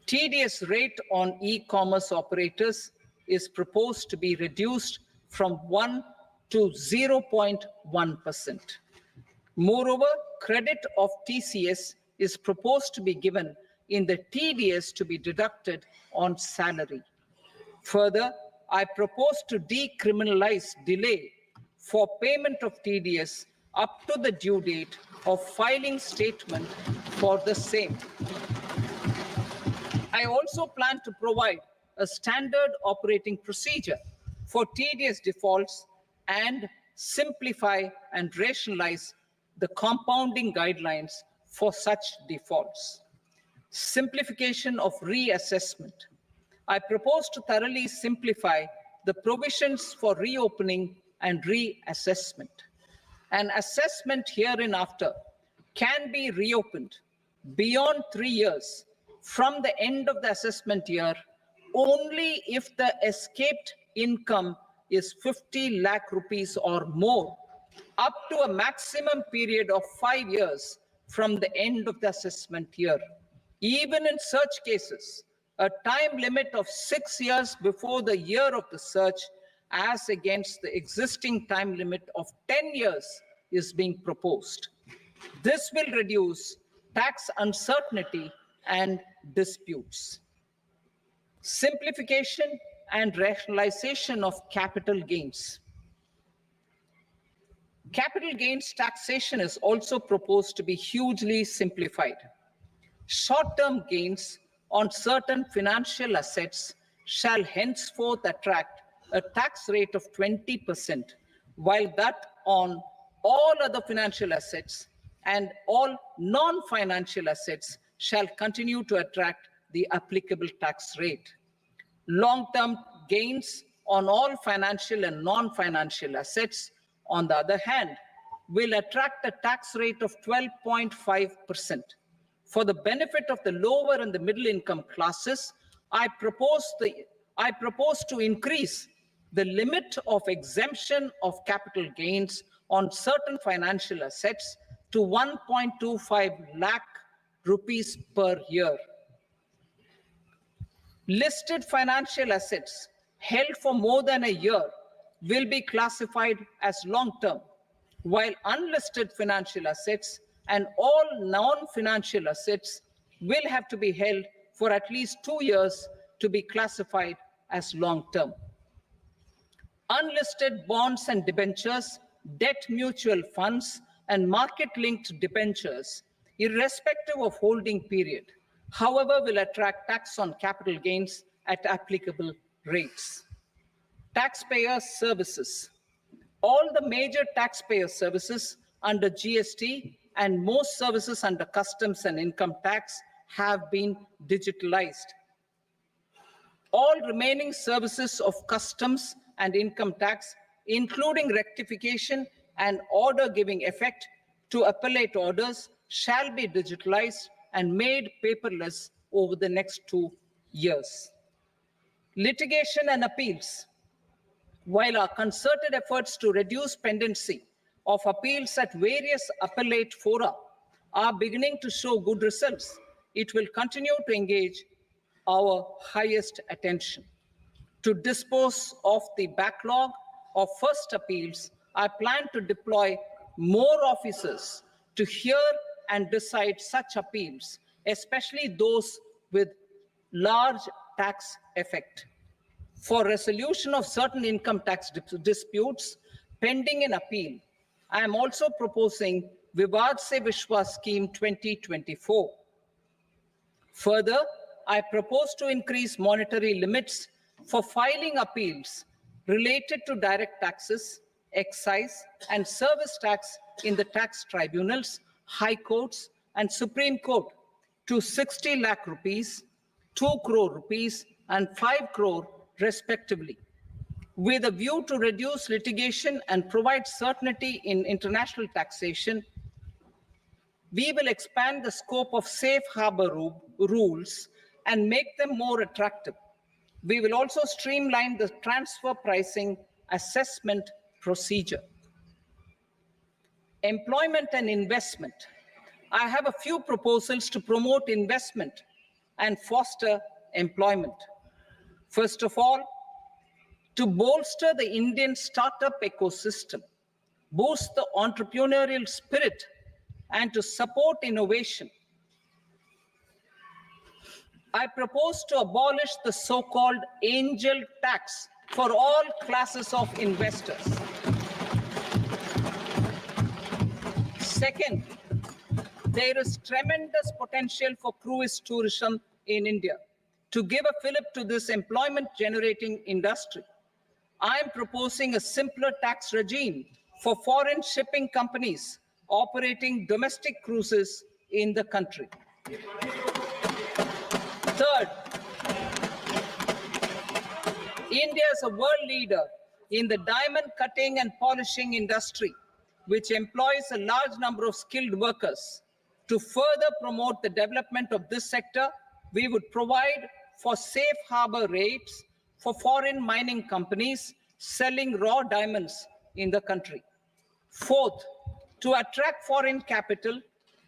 Tedious rate on e-commerce operators is proposed to be reduced from 1 to 0.1%. Moreover, credit of TCS is proposed to be given in the TDS to be deducted on salary. Further, I propose to decriminalize delay for payment of TDS up to the due date of filing statement for the same. I also plan to provide a standard operating procedure for TDS defaults and simplify and rationalize the compounding guidelines for such defaults. Simplification of reassessment. I propose to thoroughly simplify the provisions for reopening and reassessment. An assessment hereinafter can be reopened beyond 3 years from the end of the assessment year only if the escaped income is 50 lakh rupees or more, up to a maximum period of 5 years from the end of the assessment year. Even in such cases, a time limit of 6 years before the year of the search, as against the existing time limit of 10 years, is being proposed. This will reduce tax uncertainty and disputes. Simplification and rationalization of capital gains. Capital gains taxation is also proposed to be hugely simplified. Short-term gains on certain financial assets shall henceforth attract a tax rate of 20%, while that on all other financial assets and all non-financial assets shall continue to attract the applicable tax rate. Long-term gains on all financial and non-financial assets, on the other hand, will attract a tax rate of 12.5%. For the benefit of the lower and the middle income classes, I propose to increase the limit of exemption of capital gains on certain financial assets to 1.25 lakh rupees per year. Listed financial assets held for more than a year will be classified as long-term, while unlisted financial assets and all non-financial assets will have to be held for at least 2 years to be classified as long-term. Unlisted bonds and debentures, debt mutual funds, and market-linked debentures, irrespective of holding period, however, will attract tax on capital gains at applicable rates. Taxpayer services. All the major taxpayer services under GST and most services under customs and income tax have been digitalized. All remaining services of customs and income tax, including rectification and order giving effect to appellate orders, shall be digitalized and made paperless over the next 2 years. Litigation and appeals. While our concerted efforts to reduce pendency of appeals at various appellate fora are beginning to show good results, it will continue to engage our highest attention. To dispose of the backlog of first appeals, I plan to deploy more officers to hear and decide such appeals, especially those with large tax effect. For resolution of certain income tax disputes pending in appeal, I am also proposing Vivad Se Vishwas Scheme 2024. Further, I propose to increase monetary limits for filing appeals related to direct taxes, excise, and service tax in the tax tribunals, high courts, and Supreme Court to 60 lakh rupees, 2 crore rupees, and 5 crore respectively. With a view to reduce litigation and provide certainty in international taxation, we will expand the scope of safe harbor rules and make them more attractive. We will also streamline the transfer pricing assessment procedure. Employment and investment. I have a few proposals to promote investment and foster employment. First of all, to bolster the Indian startup ecosystem, boost the entrepreneurial spirit, and to support innovation, I propose to abolish the so-called angel tax for all classes of investors. Second, there is tremendous potential for cruise tourism in India. To give a fillip to this employment-generating industry, I am proposing a simpler tax regime for foreign shipping companies operating domestic cruises in the country. Third, India is a world leader in the diamond cutting and polishing industry, which employs a large number of skilled workers. To further promote the development of this sector, we would provide for safe harbor rates for foreign mining companies selling raw diamonds in the country. Fourth, to attract foreign capital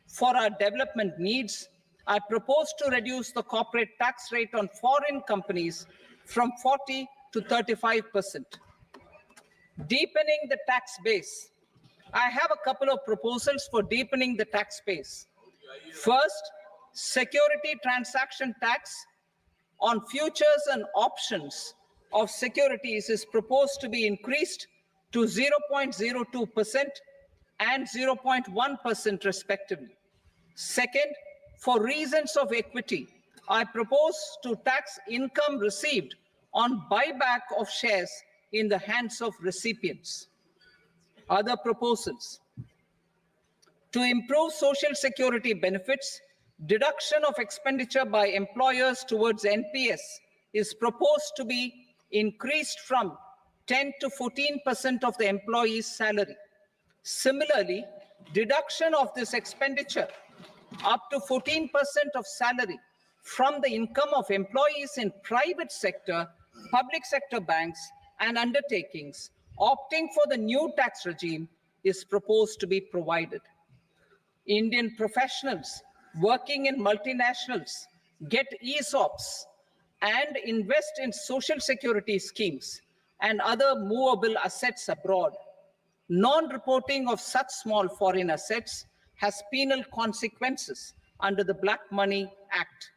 for our development needs, I propose to reduce the corporate tax rate on foreign companies from 40 to 35%. Deepening the tax base. I have a couple of proposals for deepening the tax base. First, security transaction tax on futures and options of securities is proposed to be increased to 0.02% and 0.1% respectively. Second, for reasons of equity, I propose to tax income received on buyback of shares in the hands of recipients. Other proposals. To improve social security benefits, deduction of expenditure by employers towards NPS is proposed to be increased from 10 to 14% of the employee's salary. Similarly, deduction of this expenditure up to 14% of salary from the income of employees in private sector, public sector banks, and undertakings opting for the new tax regime is proposed to be provided. Indian professionals working in multinationals get ESOPs and invest in social security schemes and other movable assets abroad. Non-reporting of such small foreign assets has penal consequences under the Black Money Act.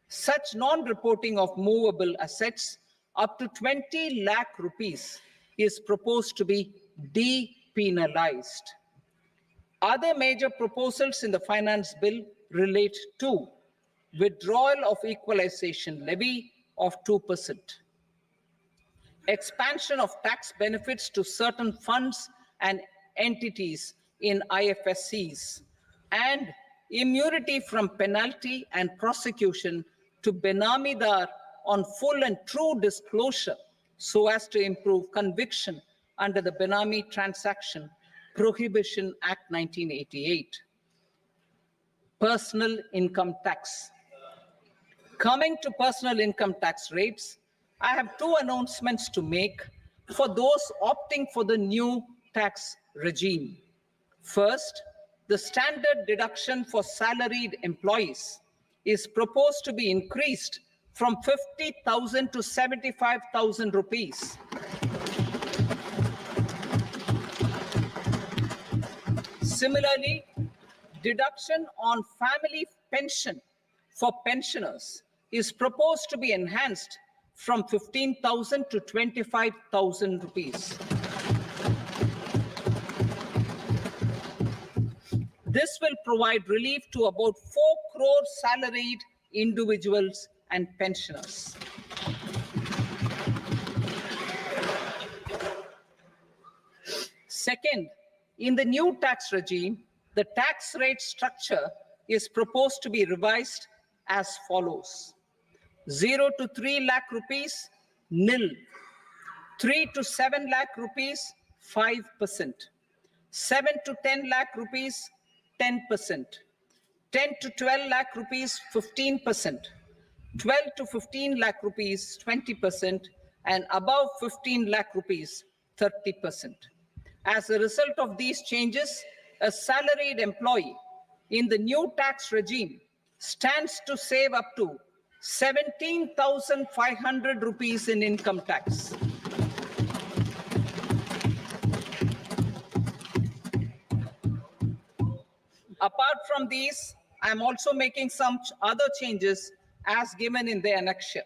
Such non-reporting of movable assets up to 20 lakh rupees is proposed to be depenalized. Other major proposals in the finance bill relate to withdrawal of equalization levy of 2%, expansion of tax benefits to certain funds and entities in IFSCs, and immunity from penalty and prosecution to Benamidar on full and true disclosure so as to improve conviction under the Benami Transaction Prohibition Act 1988. Personal income tax. Coming to personal income tax rates, I have two announcements to make for those opting for the new tax regime. First, the standard deduction for salaried employees is proposed to be increased from 50,000 to 75,000 rupees. Similarly, deduction on family pension for pensioners is proposed to be enhanced from 15,000 to 25,000 rupees. This will provide relief to about 4 crore salaried individuals and pensioners. Second, in the new tax regime, the tax rate structure is proposed to be revised as follows. 0 to 3 lakh rupees, nil. 3 to 7 lakh rupees, 5%. 7 to 10 lakh rupees, 10%. 10 to 12 lakh rupees, 15%. 12 to 15 lakh rupees, 20%. And above 15 lakh rupees, 30%. As a result of these changes, a salaried employee in the new tax regime stands to save up to 17,500 rupees in income tax. Apart from these, I am also making some other changes as given in the annexure.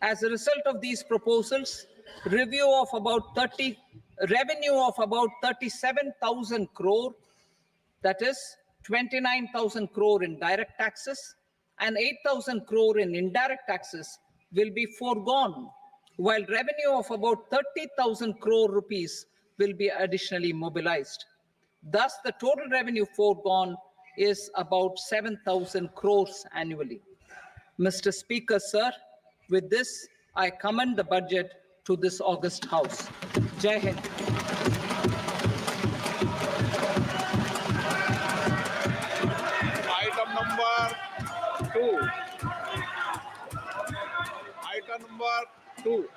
As a result of these proposals, revenue of about 37,000 crore That is 29,000 crore in direct taxes and 8,000 crore in indirect taxes will be foregone, while revenue of about 30,000 crore rupees will be additionally mobilized. Thus, the total revenue foregone is about 7,000 crores annually. Mr. Speaker, sir, with this, I commend the budget to this august House. Jai Hind. Item number 2. Item number 2.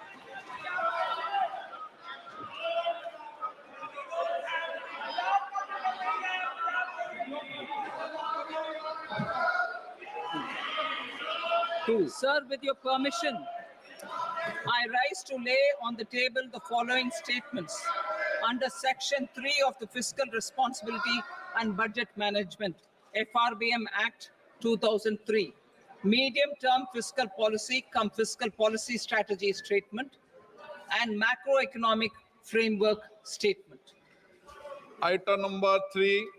Sir, with your permission, I rise to lay on the table the following statements under Section 3 of the Fiscal Responsibility and Budget Management, FRBM Act 2003, Medium-Term Fiscal Policy cum Fiscal Policy Strategy Statement, and Macroeconomic Framework Statement. Item number 3.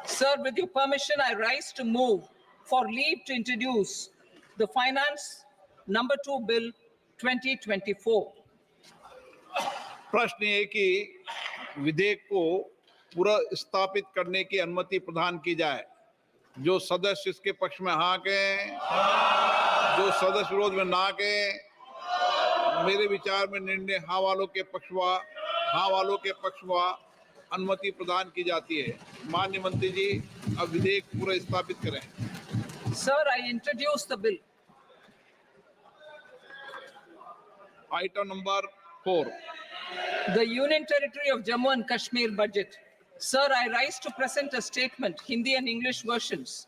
Sir, with your permission, I rise to move for leave to introduce the Finance Number 2 Bill 2024. प्रश्न ये कि विधेयक को पुनर्स्थापित करने की अनुमति प्रदान की जाए। जो सदस्य इसके पक्ष में हाँ कहें, जो सदस्य विरोध में ना कहें। मेरे विचार में निर्णय हाँ वालों के पक्ष में अनुमति प्रदान की जाती है। माननीय मंत्री जी, अब विधेयक पुनर्स्थापित करें। Sir, I introduce the bill. Item number 4. The Union Territory of Jammu and Kashmir budget. Sir, I rise to present a statement, Hindi and English versions,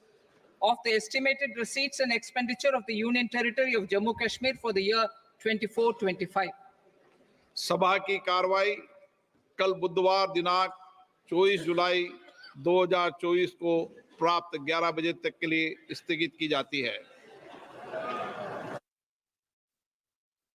of the estimated receipts and expenditure of the Union Territory of Jammu and Kashmir for the year 24-25. सभा की कार्रवाई कल बुधवार दिनांक 24 जुलाई 2024 को प्राप्त 11 बजे तक के लिए स्थगित की जाती है।